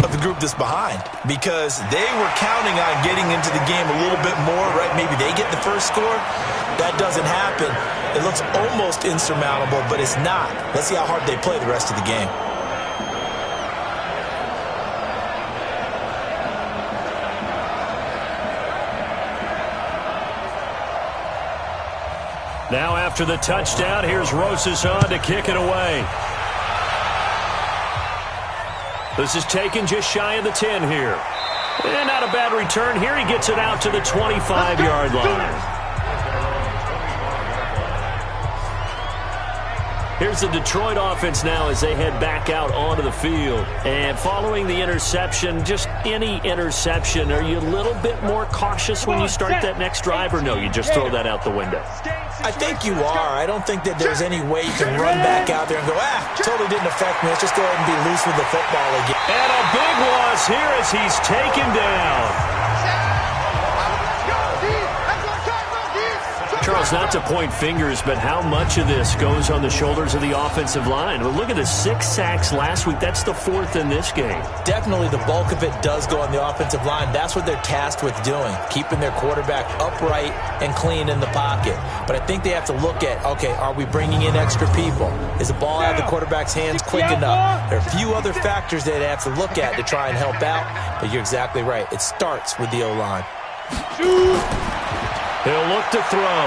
of the group that's behind, because they were counting on getting into the game a little bit more, right? Maybe they get the first score. That doesn't happen. It looks almost insurmountable, but it's not. Let's see how hard they play the rest of the game. Now after the touchdown, here's Rosas on to kick it away. This is taken just shy of the 10 here. And not a bad return here. He gets it out to the 25-yard line. Here's the Detroit offense now as they head back out onto the field. And following the interception, just any interception, are you a little bit more cautious when you start that next drive, or no, you just throw that out the window? I think you are. I don't think that there's any way you can run back out there and go, totally didn't affect me. Let's just go ahead and be loose with the football again. And a big loss here as he's taken down. Charles, not to point fingers, but how much of this goes on the shoulders of the offensive line? Well, look at the 6 sacks last week. That's the 4th in this game. Definitely the bulk of it does go on the offensive line. That's what they're tasked with doing, keeping their quarterback upright and clean in the pocket. But I think they have to look at, okay, are we bringing in extra people? Is the ball out of the quarterback's hands quick enough? There are a few other factors that they have to look at to try and help out, but you're exactly right. It starts with the O-line. He'll look to throw.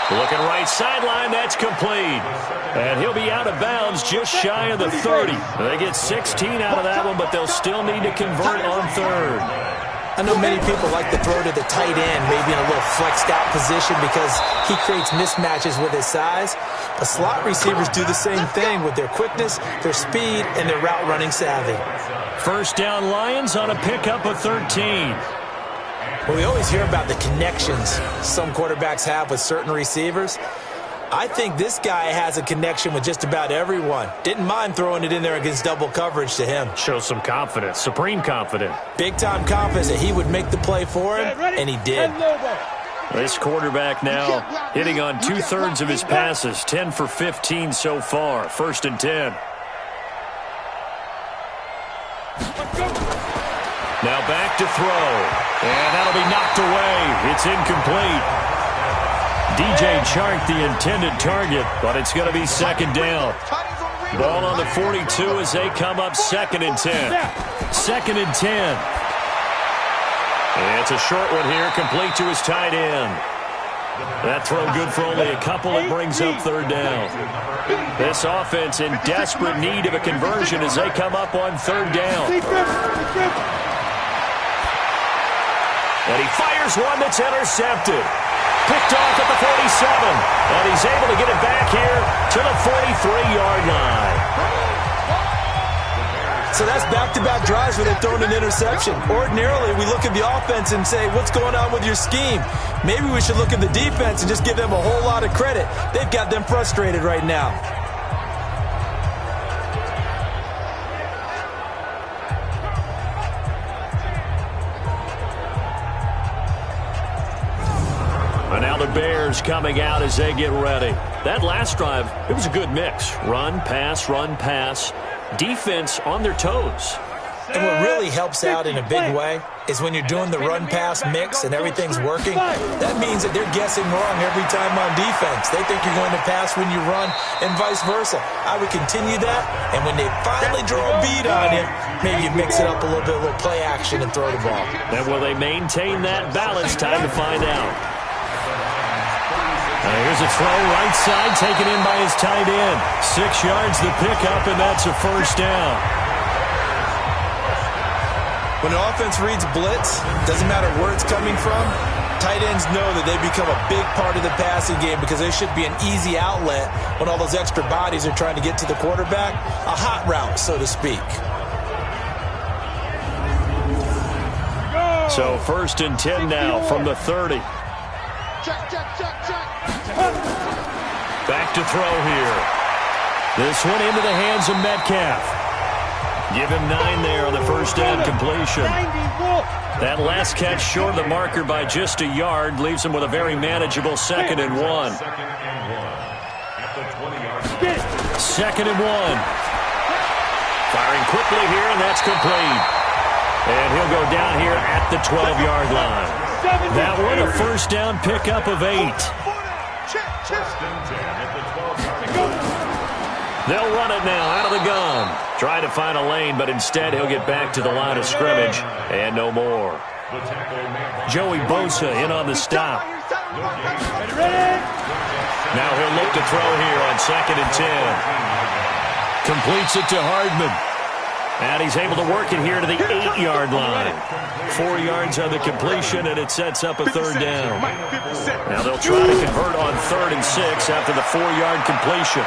Looking right sideline, that's complete. And he'll be out of bounds just shy of the 30. They get 16 out of that one, but they'll still need to convert on 3rd. I know many people like to throw to the tight end, maybe in a little flexed out position because he creates mismatches with his size. But slot receivers do the same thing with their quickness, their speed, and their route running savvy. First down Lions on a pickup of 13. Well, we always hear about the connections some quarterbacks have with certain receivers. I think this guy has a connection with just about everyone. Didn't mind throwing it in there against double coverage to him. Shows some confidence, supreme confidence. Big-time confidence that he would make the play for him, and he did. This quarterback now hitting on 2/3 of his passes, 10 for 15 so far. 1st and 10. Now back to throw. And that'll be knocked away. It's incomplete. DJ Chark, the intended target, but it's going to be 2nd down. Ball on the 42 as they come up 2nd and 10. 2nd and 10. And it's a short one here, complete to his tight end. That throw good for only a couple. It brings up 3rd down. This offense in desperate need of a conversion as they come up on 3rd down. And he fires one that's intercepted. Picked off at the 47. And he's able to get it back here to the 43-yard line. So that's back-to-back drives where they've thrown an interception. Ordinarily, we look at the offense and say, what's going on with your scheme? Maybe we should look at the defense and just give them a whole lot of credit. They've got them frustrated right now. And now the Bears coming out as they get ready. That last drive, it was a good mix. Run, pass, defense on their toes. And what really helps out in a big way is when you're doing the run-pass mix and everything's working, that means that they're guessing wrong every time on defense. They think you're going to pass when you run and vice versa. I would continue that, and when they finally draw a bead on you, maybe you mix it up a little bit, a little play action, and throw the ball. And will they maintain that balance? Time to find out. Here's a throw right side, taken in by his tight end. 6 yards the pickup, and that's a first down. When the offense reads blitz, doesn't matter where it's coming from, tight ends know that they become a big part of the passing game because there should be an easy outlet when all those extra bodies are trying to get to the quarterback. A hot route, so to speak. So 1st and 10 now from the 30. Back to throw here. This one into the hands of Metcalf. Give him 9 there on the first down completion. That last catch short of the marker by just a yard leaves him with a very manageable 2nd and 1. 2nd and 1. Firing quickly here, and that's complete. And he'll go down here at the 12-yard line. That one, a first down pickup of 8. They'll run it now out of the gun. Try to find a lane, but instead he'll get back to the line of scrimmage and no more. Joey Bosa in on the stop. Now he'll look to throw here on 2nd and 10. Completes it to Hardman. And he's able to work it here to the 8-yard line. 4 yards on the completion, and it sets up a 3rd down. Now they'll try to convert on 3rd and 6 after the 4-yard completion.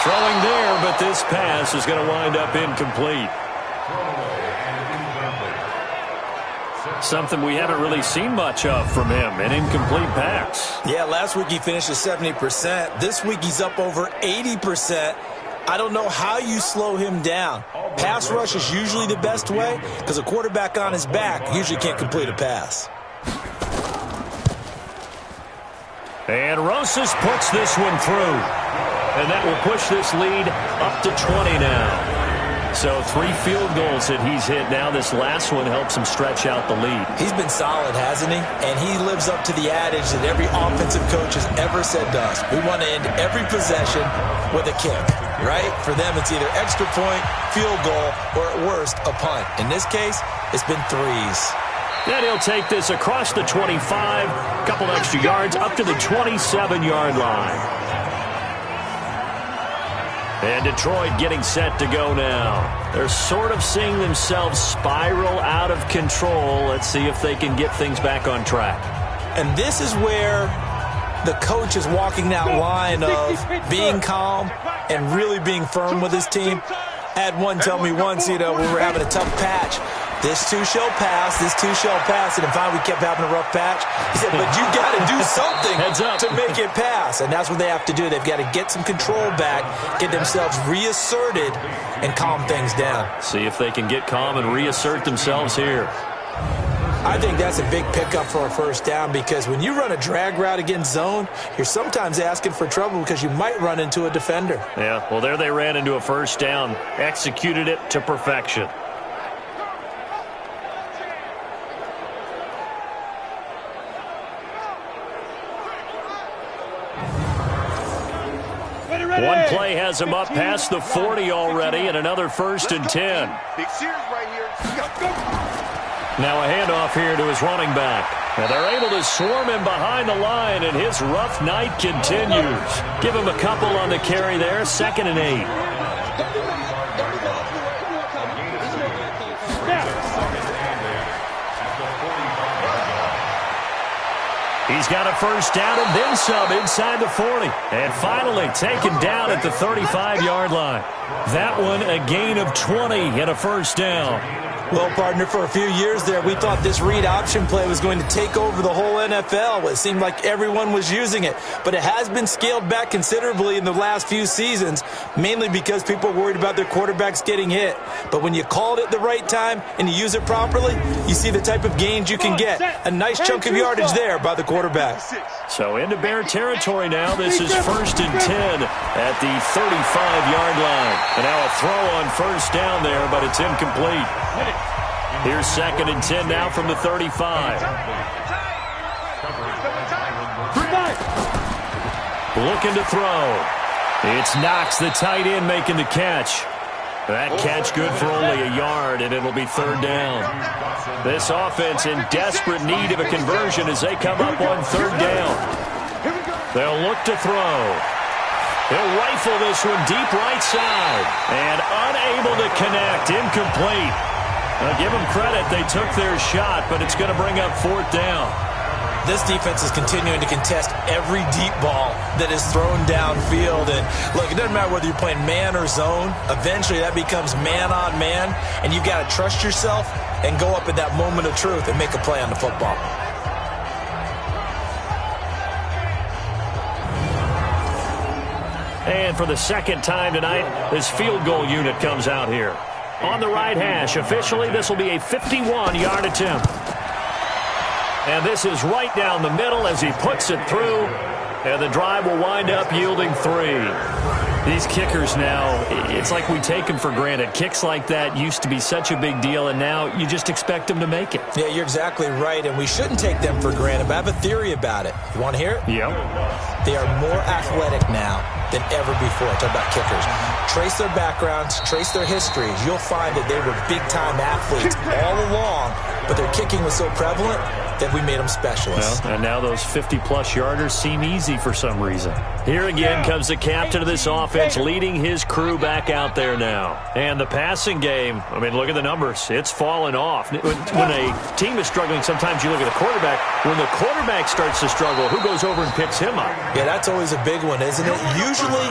Throwing there, but this pass is going to wind up incomplete. Something we haven't really seen much of from him, an incomplete pass. Yeah, last week he finished at 70%. This week he's up over 80%. I don't know how you slow him down. Pass rush is usually the best way because a quarterback on his back usually can't complete a pass. And Rosas puts this one through. And that will push this lead up to 20 now. So 3 field goals that he's hit now. This last one helps him stretch out the lead. He's been solid, hasn't he? And he lives up to the adage that every offensive coach has ever said to us. We want to end every possession with a kick, right? For them, it's either extra point, field goal, or at worst, a punt. In this case, it's been 3s. And he'll take this across the 25, a couple extra yards, up to the 27-yard line. And Detroit getting set to go now. They're sort of seeing themselves spiral out of control. Let's see if they can get things back on track. And this is where the coach is walking that line of being calm and really being firm with his team. I had one tell me once, when we were having a tough patch, this too shall pass, this too shall pass. And finally we kept having a rough patch. He said, but you got to do something to make it pass. And that's what they have to do. They've got to get some control back, get themselves reasserted, and calm things down. See if they can get calm and reassert themselves here. I think that's a big pickup for a first down because when you run a drag route against zone, you're sometimes asking for trouble because you might run into a defender. Yeah, well, there they ran into a first down, executed it to perfection. One play has him up past the 40 already, and another 1st and 10. Big series right here. Now a handoff here to his running back. Now they're able to swarm him behind the line, and his rough night continues. Give him a couple on the carry there, 2nd and 8. He's got a first down and then some inside the 40. And finally taken down at the 35-yard line. That one a gain of 20 and a first down. Well, partner, for a few years there, we thought this read option play was going to take over the whole NFL. It seemed like everyone was using it. But it has been scaled back considerably in the last few seasons, mainly because people are worried about their quarterbacks getting hit. But when you call it at the right time and you use it properly, you see the type of gains you can get. A nice chunk of yardage there by the quarterback. So into Bear territory now. This is 1st and 10 at the 35-yard line. And now a throw on first down there, but it's incomplete. Here's 2nd and 10 now from the 35. Looking to throw. It's Knox, the tight end, making the catch. That catch good for only a yard, and it'll be 3rd down. This offense in desperate need of a conversion as they come up on 3rd down. They'll look to throw. He'll rifle this one deep right side. And unable to connect. Incomplete. Now give them credit. They took their shot, but it's going to bring up 4th down. This defense is continuing to contest every deep ball that is thrown downfield. And look, it doesn't matter whether you're playing man or zone. Eventually that becomes man on man, and you've got to trust yourself and go up at that moment of truth and make a play on the football. And for the 2nd time tonight, this field goal unit comes out here. On the right hash, officially this will be a 51-yard attempt. And this is right down the middle as he puts it through. And the drive will wind up yielding 3. These kickers now, it's like we take them for granted. Kicks like that used to be such a big deal, and now you just expect them to make it. Yeah, you're exactly right, and we shouldn't take them for granted. But I have a theory about it. You want to hear it? Yep. They are more athletic now than ever before. Talk about kickers. Trace their backgrounds, trace their histories. You'll find that they were big-time athletes all along, but their kicking was so prevalent that we made them specialists. Well, and now those 50-plus yarders seem easy for some reason. Here again comes the captain of this offense leading his crew back out there now. And the passing game, I mean, look at the numbers. It's fallen off. When a team is struggling, sometimes you look at the quarterback. When the quarterback starts to struggle, who goes over and picks him up? Yeah, that's always a big one, isn't it? Usually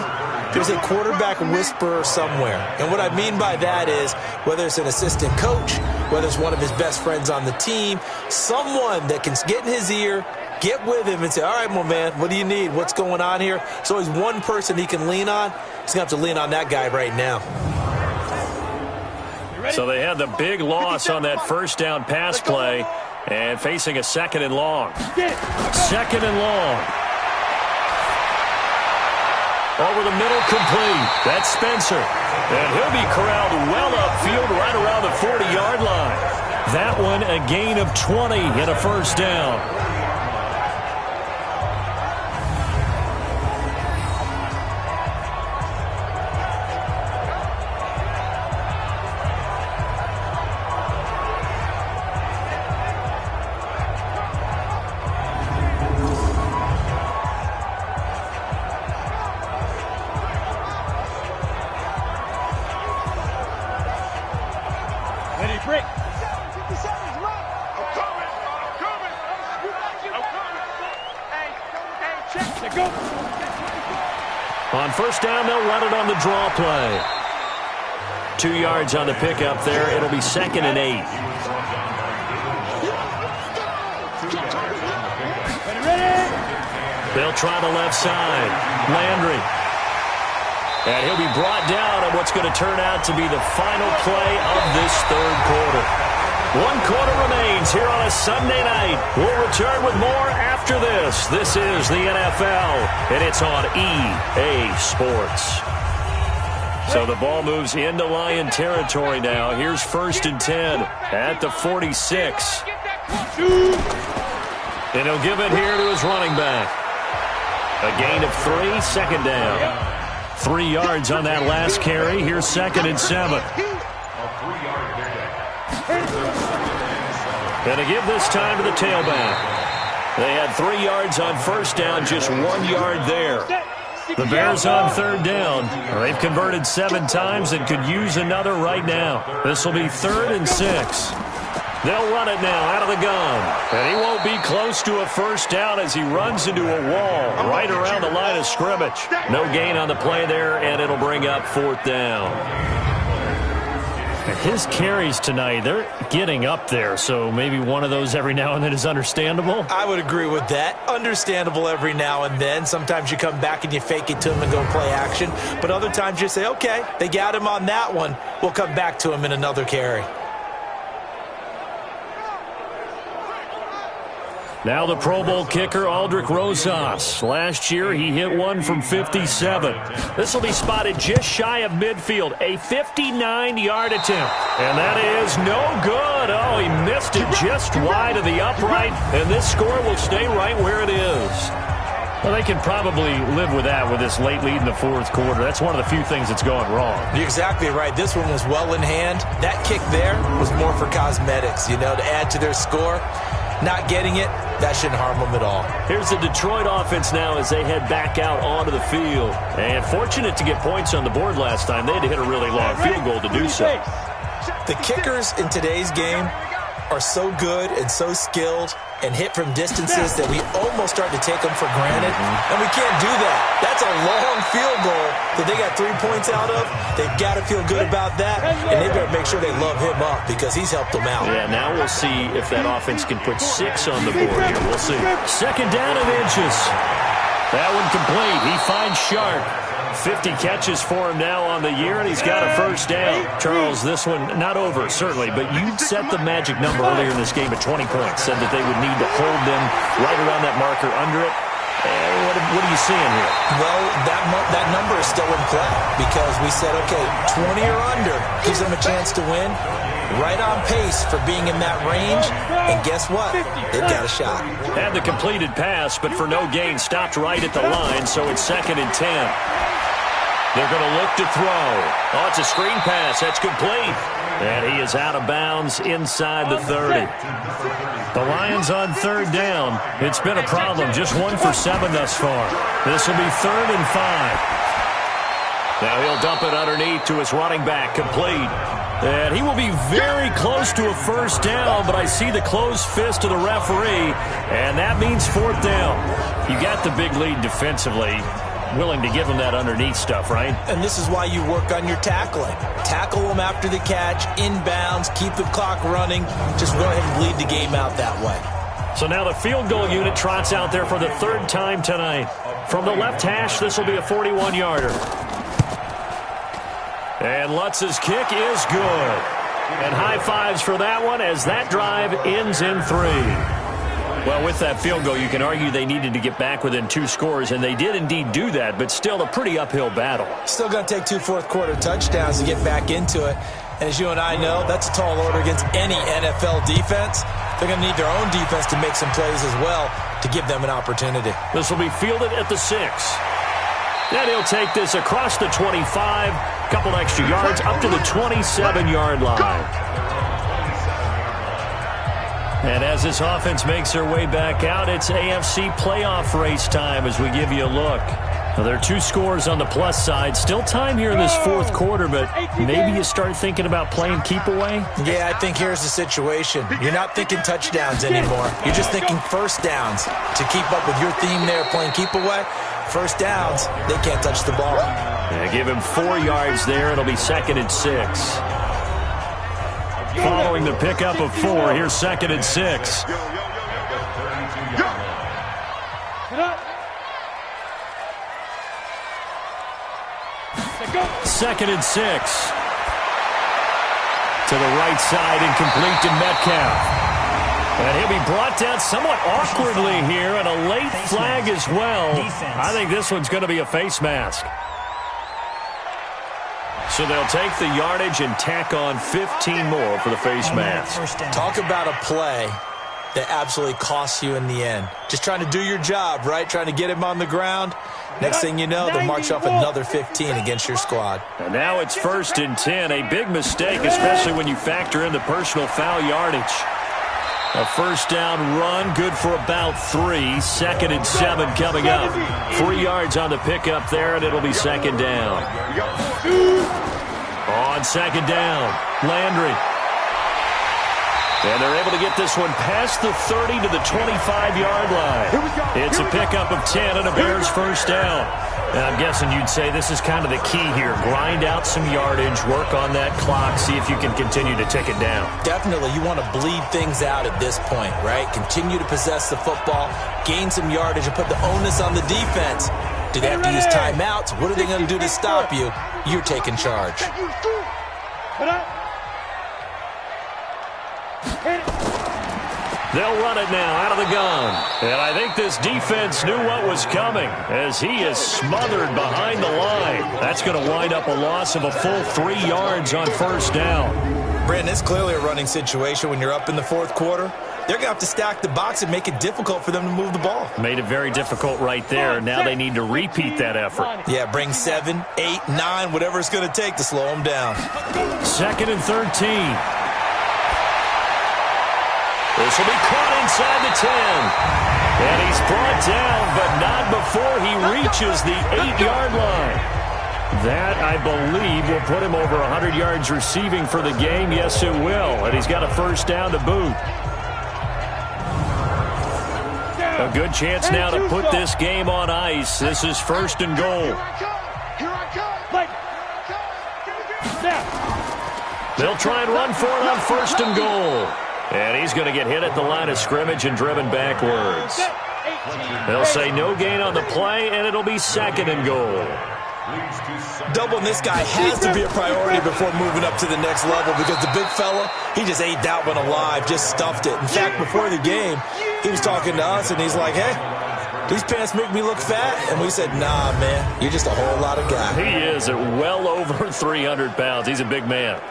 there's a quarterback whisperer somewhere. And what I mean by that is whether it's an assistant coach, whether it's one of his best friends on the team, someone that can get in his ear, get with him and say, all right, my man, what do you need? What's going on here? There's always one person he can lean on. He's going to have to lean on that guy right now. So they had the big loss on that first down pass play and facing a 2nd and long. 2nd and long. Over the middle, complete. That's Spencer. And he'll be corralled well upfield right around the 40-yard line. That one a gain of 20 and a 1st down. On first down, they'll run it on the draw play. 2 yards on the pickup there. It'll be 2nd and 8. They'll try the left side. Landry. And he'll be brought down on what's going to turn out to be the final play of this 3rd quarter. 1 quarter remains here on a Sunday night. We'll return with more after this. This is the NFL, and it's on EA Sports. So the ball moves into Lion territory now. Here's 1st and 10 at the 46. And he'll give it here to his running back. A gain of 3, 2nd down. 3 yards on that last carry. Here's 2nd and 7. And to give this time to the tailback. They had 3 yards on first down, just 1 yard there. The Bears on 3rd down. They've converted 7 times and could use another right now. This will be 3rd and 6. They'll run it now out of the gun. And he won't be close to a first down as he runs into a wall right around the line of scrimmage. No gain on the play there, and it'll bring up 4th down. His carries tonight, they're getting up there, so maybe one of those every now and then is understandable. I would agree with that. Understandable every now and then. Sometimes you come back and you fake it to him and go play action. But other times you say, okay, they got him on that one. We'll come back to him in another carry. Now the Pro Bowl kicker, Aldrick Rosas. Last year, he hit one from 57. This will be spotted just shy of midfield, a 59-yard attempt. And that is no good. Oh, he missed it just wide of the upright, and this score will stay right where it is. Well, they can probably live with that with this late lead in the fourth quarter. That's one of the few things that's going wrong. You're exactly right. This one was well in hand. That kick there was more for cosmetics, to add to their score. Not getting it, that shouldn't harm them at all. Here's the Detroit offense now as they head back out onto the field. And fortunate to get points on the board last time. They had to hit a really long field goal to do so. The kickers in today's game are so good and so skilled and hit from distances that we almost start to take them for granted. And we can't do that. That's a long field goal that they got 3 points out of. They've got to feel good about that, and they better make sure they love him up because he's helped them out. Yeah, now we'll see if that offense can put 6 on the board here. We'll see. Second down and inches. That one complete. He finds Sharp. 50 catches for him now on the year, and he's got a first down. Charles, this one not over, certainly, but you set the magic number earlier in this game at 20 points, said that they would need to hold them right around that marker under it. What are you seeing here? Well, that number is still in play because we said, okay, 20 or under gives them a chance to win. Right on pace for being in that range, and guess what? They've got a shot. Had the completed pass, but for no gain, stopped right at the line, so it's 2nd and 10. They're going to look to throw. Oh, it's a screen pass. That's complete. And he is out of bounds inside the 30. The Lions on 3rd down. It's been a problem. Just 1 for 7 thus far. This will be 3rd and 5. Now he'll dump it underneath to his running back. Complete. And he will be very close to a first down, but I see the closed fist of the referee, and that means 4th down. You got the big lead defensively. Willing to give them that underneath stuff, right? And this is why you work on your tackling. Tackle them after the catch, inbounds, keep the clock running. Just go ahead and bleed the game out that way. So now the field goal unit trots out there for the 3rd time tonight. From the left hash, this will be a 41-yarder. And Lutz's kick is good. And high fives for that one as that drive ends in 3. Well, with that field goal, you can argue they needed to get back within 2 scores, and they did indeed do that, but still a pretty uphill battle. Still going to take 2 fourth-quarter touchdowns to get back into it. And as you and I know, that's a tall order against any NFL defense. They're going to need their own defense to make some plays as well to give them an opportunity. This will be fielded at the 6. Then he'll take this across the 25, couple extra yards, up to the 27-yard line. And as this offense makes their way back out, it's AFC playoff race time as we give you a look. Now, there are 2 scores on the plus side. Still time here in this 4th quarter, but maybe you start thinking about playing keep away? Yeah, I think here's the situation. You're not thinking touchdowns anymore. You're just thinking first downs. To keep up with your theme there, playing keep away, first downs, they can't touch the ball. Yeah, give him 4 yards there. It'll be 2nd and 6. Following the pickup of 4, here's 2nd and 6. Second and 6. To the right side, incomplete to Metcalf. And he'll be brought down somewhat awkwardly here, and a late flag as well. I think this one's going to be a face mask. So they'll take the yardage and tack on 15 more for the face mask. Talk about a play that absolutely costs you in the end. Just trying to do your job, right? Trying to get him on the ground. Next thing you know, they'll march off another 15 against your squad. And now it's 1st and 10. A big mistake, especially when you factor in the personal foul yardage. A first down run, good for about 3. 2nd and 7 coming up. 3 yards on the pickup there, and it'll be 2nd down. On 2nd down, Landry. And they're able to get this one past the 30 to the 25-yard line. It's a pickup of 10 and a Bears first down. And I'm guessing you'd say this is kind of the key here. Grind out some yardage, work on that clock, see if you can continue to tick it down. Definitely, you want to bleed things out at this point, right? Continue to possess the football, gain some yardage, and put the onus on the defense. Do they have to use timeouts? What are they going to do to stop you? You're taking charge. They'll run it now out of the gun. And I think this defense knew what was coming as he is smothered behind the line. That's going to wind up a loss of a full 3 yards on first down. Brandon, it's clearly a running situation when you're up in the fourth quarter. They're going to have to stack the box and make it difficult for them to move the ball. Made it very difficult right there. Now they need to repeat that effort. Yeah, bring 7, 8, 9, whatever it's going to take to slow them down. 2nd and 13. This will be caught inside the 10. And he's brought down, but not before he reaches the 8-yard line. That, I believe, will put him over 100 yards receiving for the game. Yes, it will. And he's got a first down to boot. A good chance now to put this game on ice. This is 1st and goal. They'll try and run for it on 1st and goal. And he's going to get hit at the line of scrimmage and driven backwards. They'll say no gain on the play, and it'll be 2nd and goal. Doubling this guy has to be a priority before moving up to the next level because the big fella, he just ate that one alive, just stuffed it. In fact, before the game, he was talking to us, and he's like, hey, these pants make me look fat. And we said, nah, man, you're just a whole lot of guy. He is at well over 300 pounds. He's a big man.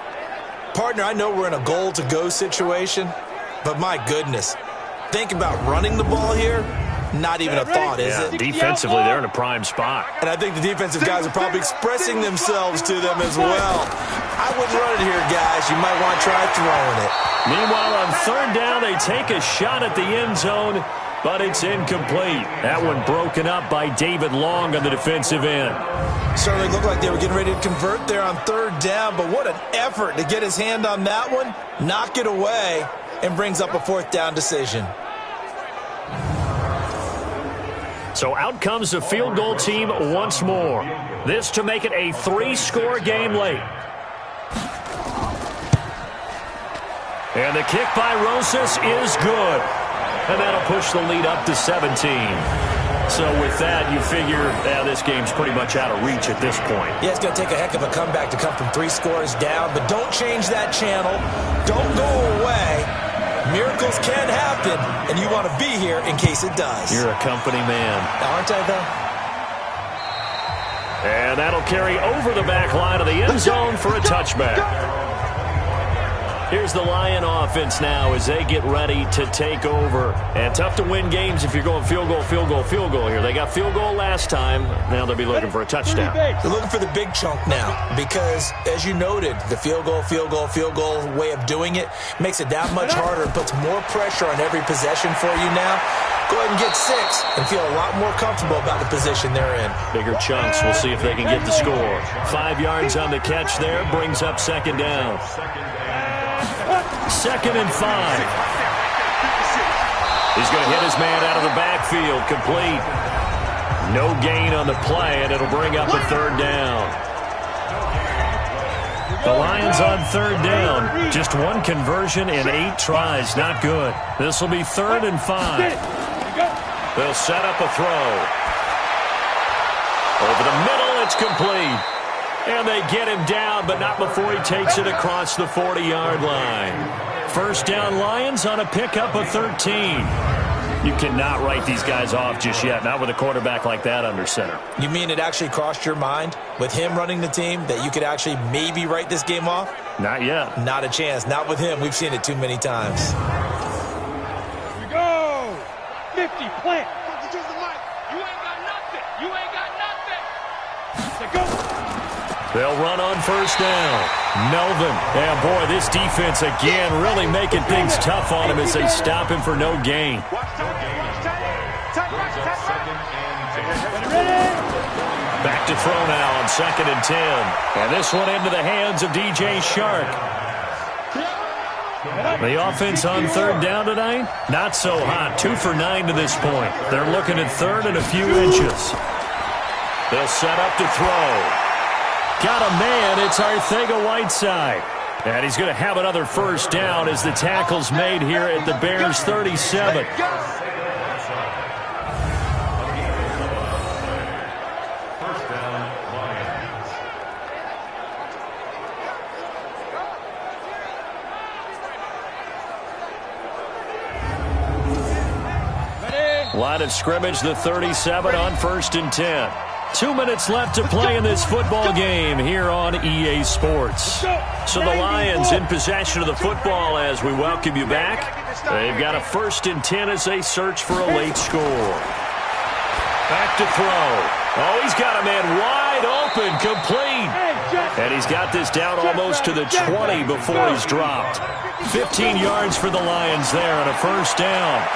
Partner, I know we're in a goal-to-go situation, but my goodness, think about running the ball here. Not even a thought, is it? Defensively, they're in a prime spot. And I think the defensive guys are probably expressing themselves to them as well. I wouldn't run it here, guys. You might want to try throwing it. Meanwhile, on 3rd down, they take a shot at the end zone, but it's incomplete. That one broken up by David Long on the defensive end. Certainly looked like they were getting ready to convert there on 3rd down, but what an effort to get his hand on that one, knock it away, and brings up a 4th down decision. So out comes the field goal team once more. This to make it a 3-score game late. And the kick by Rosas is good. And that'll push the lead up to 17. So with that, you figure this game's pretty much out of reach at this point. Yeah, it's going to take a heck of a comeback to come from 3 scores down, but don't change that channel. Don't go away. Miracles can happen, and you want to be here in case it does. You're a company man. Aren't I, though? And that'll carry over the back line of the end zone for a touchback. Here's the Lion offense now as they get ready to take over. And tough to win games if you're going field goal, field goal, field goal here. They got field goal last time. Now they'll be looking for a touchdown. They're looking for the big chunk now because, as you noted, the field goal way of doing it makes it that much harder and puts more pressure on every possession for you now. Go ahead and get 6 and feel a lot more comfortable about the position they're in. Bigger chunks. We'll see if they can get the score. 5 yards on the catch there brings up 2nd down. 2nd and 5. He's going to hit his man out of the backfield. Complete. No gain on the play, and it'll bring up a 3rd down. The Lions on 3rd down. Just 1 conversion in 8 tries. Not good. This will be 3rd and 5. They'll set up a throw. Over the middle, it's complete. And they get him down, but not before he takes it across the 40-yard line. First down Lions on a pickup of 13. You cannot write these guys off just yet, not with a quarterback like that under center. You mean it actually crossed your mind with him running the team that you could actually maybe write this game off? Not yet. Not a chance. Not with him. We've seen it too many times. Here we go. 50, plant. You ain't got nothing. You ain't got nothing. Let's go. They'll run on first down. Melvin. And boy, this defense again really making things tough on him as they stop him for no gain. Back to throw now on 2nd and 10. And this one into the hands of DJ Shark. The offense on third down tonight, not so hot. 2 for 9 to this point. They're looking at third and a few inches. They'll set up to throw. Got a man. It's Arcega-Whiteside. And he's going to have another first down as the tackle's made here at the Bears' 37. Line of scrimmage, the 37 on 1st and 10. 2 minutes left to play in this football game here on EA Sports. So the Lions in possession of the football as we welcome you back. They've got a 1st and 10 as they search for a late score. Back to throw. Oh, he's got a man wide open, complete. And he's got this down almost to the 20 before he's dropped. 15 yards for the Lions there on a first down.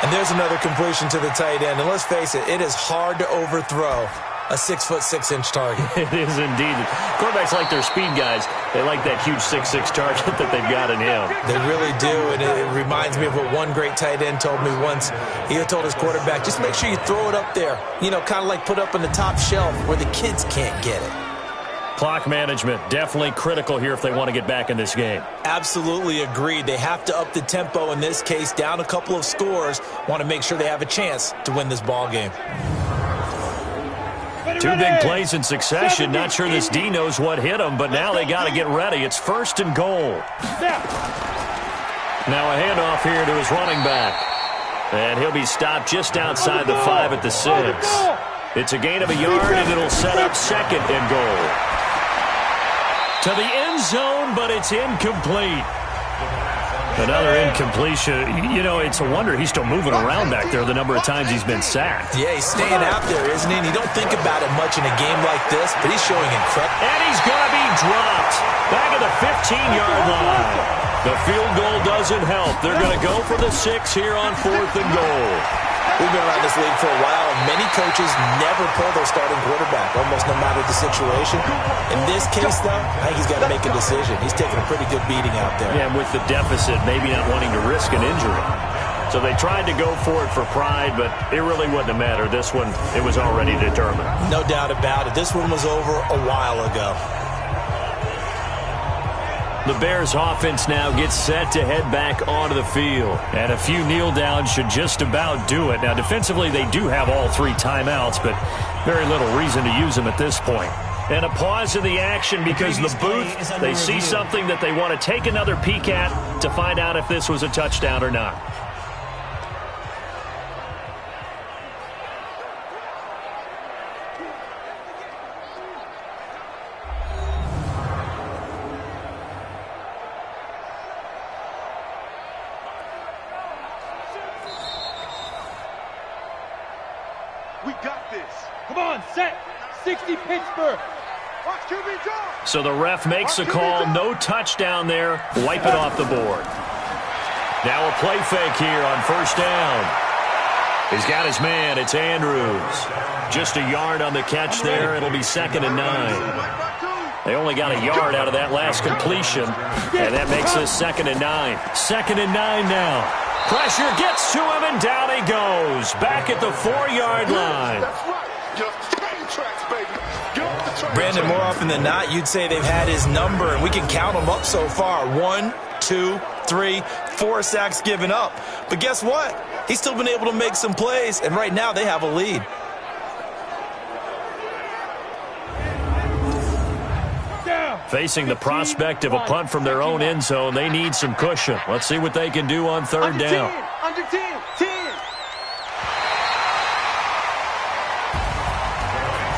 And there's another completion to the tight end. And let's face it, it is hard to overthrow a 6'6" target. It is indeed. Quarterbacks like their speed guys. They like that huge 6'6" target that they've got in him. They really do, and it reminds me of what one great tight end told me once. He had told his quarterback, just make sure you throw it up there. You know, kind of like put up on the top shelf where the kids can't get it. Clock management, definitely critical here if they want to get back in this game. Absolutely agreed. They have to up the tempo in this case, down a couple of scores. Want to make sure they have a chance to win this ball game. 2 big plays in succession. Not sure this D knows what hit him, but now they got to get ready. It's 1st and goal. Now a handoff here to his running back. And he'll be stopped just outside the 5 at the 6. It's a gain of a yard, and it'll set up 2nd and goal. To the end zone, but it's incomplete. Another incompletion. You know, it's a wonder he's still moving around back there the number of times he's been sacked. Yeah, he's staying out there, isn't he? And you don't think about it much in a game like this, but he's showing incredible. And he's going to be dropped back at the 15-yard line. The field goal doesn't help. They're going to go for the 6 here on 4th and goal. We've been around this league for a while, and many coaches never pull their starting quarterback, almost no matter the situation. In this case, though, I think he's got to make a decision. He's taking a pretty good beating out there. Yeah, and with the deficit, maybe not wanting to risk an injury. So they tried to go for it for pride, but it really wouldn't have mattered. This one, it was already determined. No doubt about it. This one was over a while ago. The Bears offense now gets set to head back onto the field. And a few kneel downs should just about do it. Now, defensively, they do have all 3 timeouts, but very little reason to use them at this point. And a pause in the action because the booth, they see something that they want to take another peek at to find out if this was a touchdown or not. We got this. Come on, set. 60 Pittsburgh. Watch QB draw. So the ref makes a call. No touchdown there. Wipe it off the board. Now a play fake here on 1st down. He's got his man. It's Andrews. Just a yard on the catch there. It'll be 2nd and 9. They only got a yard out of that last completion, and that makes this 2nd and 9. 2nd and 9 now. Pressure gets to him, and down he goes. Back at the 4-yard line. Brandon, more often than not, you'd say they've had his number, and we can count them up so far. 1, 2, 3, 4 sacks given up. But guess what? He's still been able to make some plays, and right now they have a lead. Facing the prospect of a punt from their own end zone, they need some cushion. Let's see what they can do on 3rd down. Under 10, 10.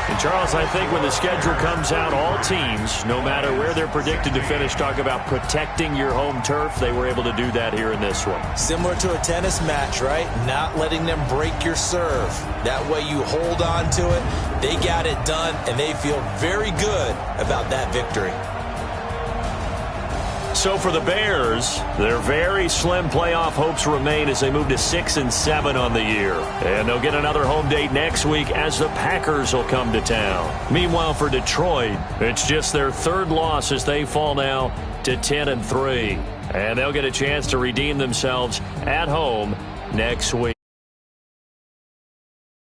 And Charles, I think when the schedule comes out, all teams, no matter where they're predicted to finish, talk about protecting your home turf. They were able to do that here in this one. Similar to a tennis match, right? Not letting them break your serve. That way you hold on to it. They got it done, and they feel very good about that victory. So for the Bears, their very slim playoff hopes remain as they move to 6 and 7 on the year. And they'll get another home date next week as the Packers will come to town. Meanwhile, for Detroit, it's just their 3rd loss as they fall now to 10 and 3. And they'll get a chance to redeem themselves at home next week.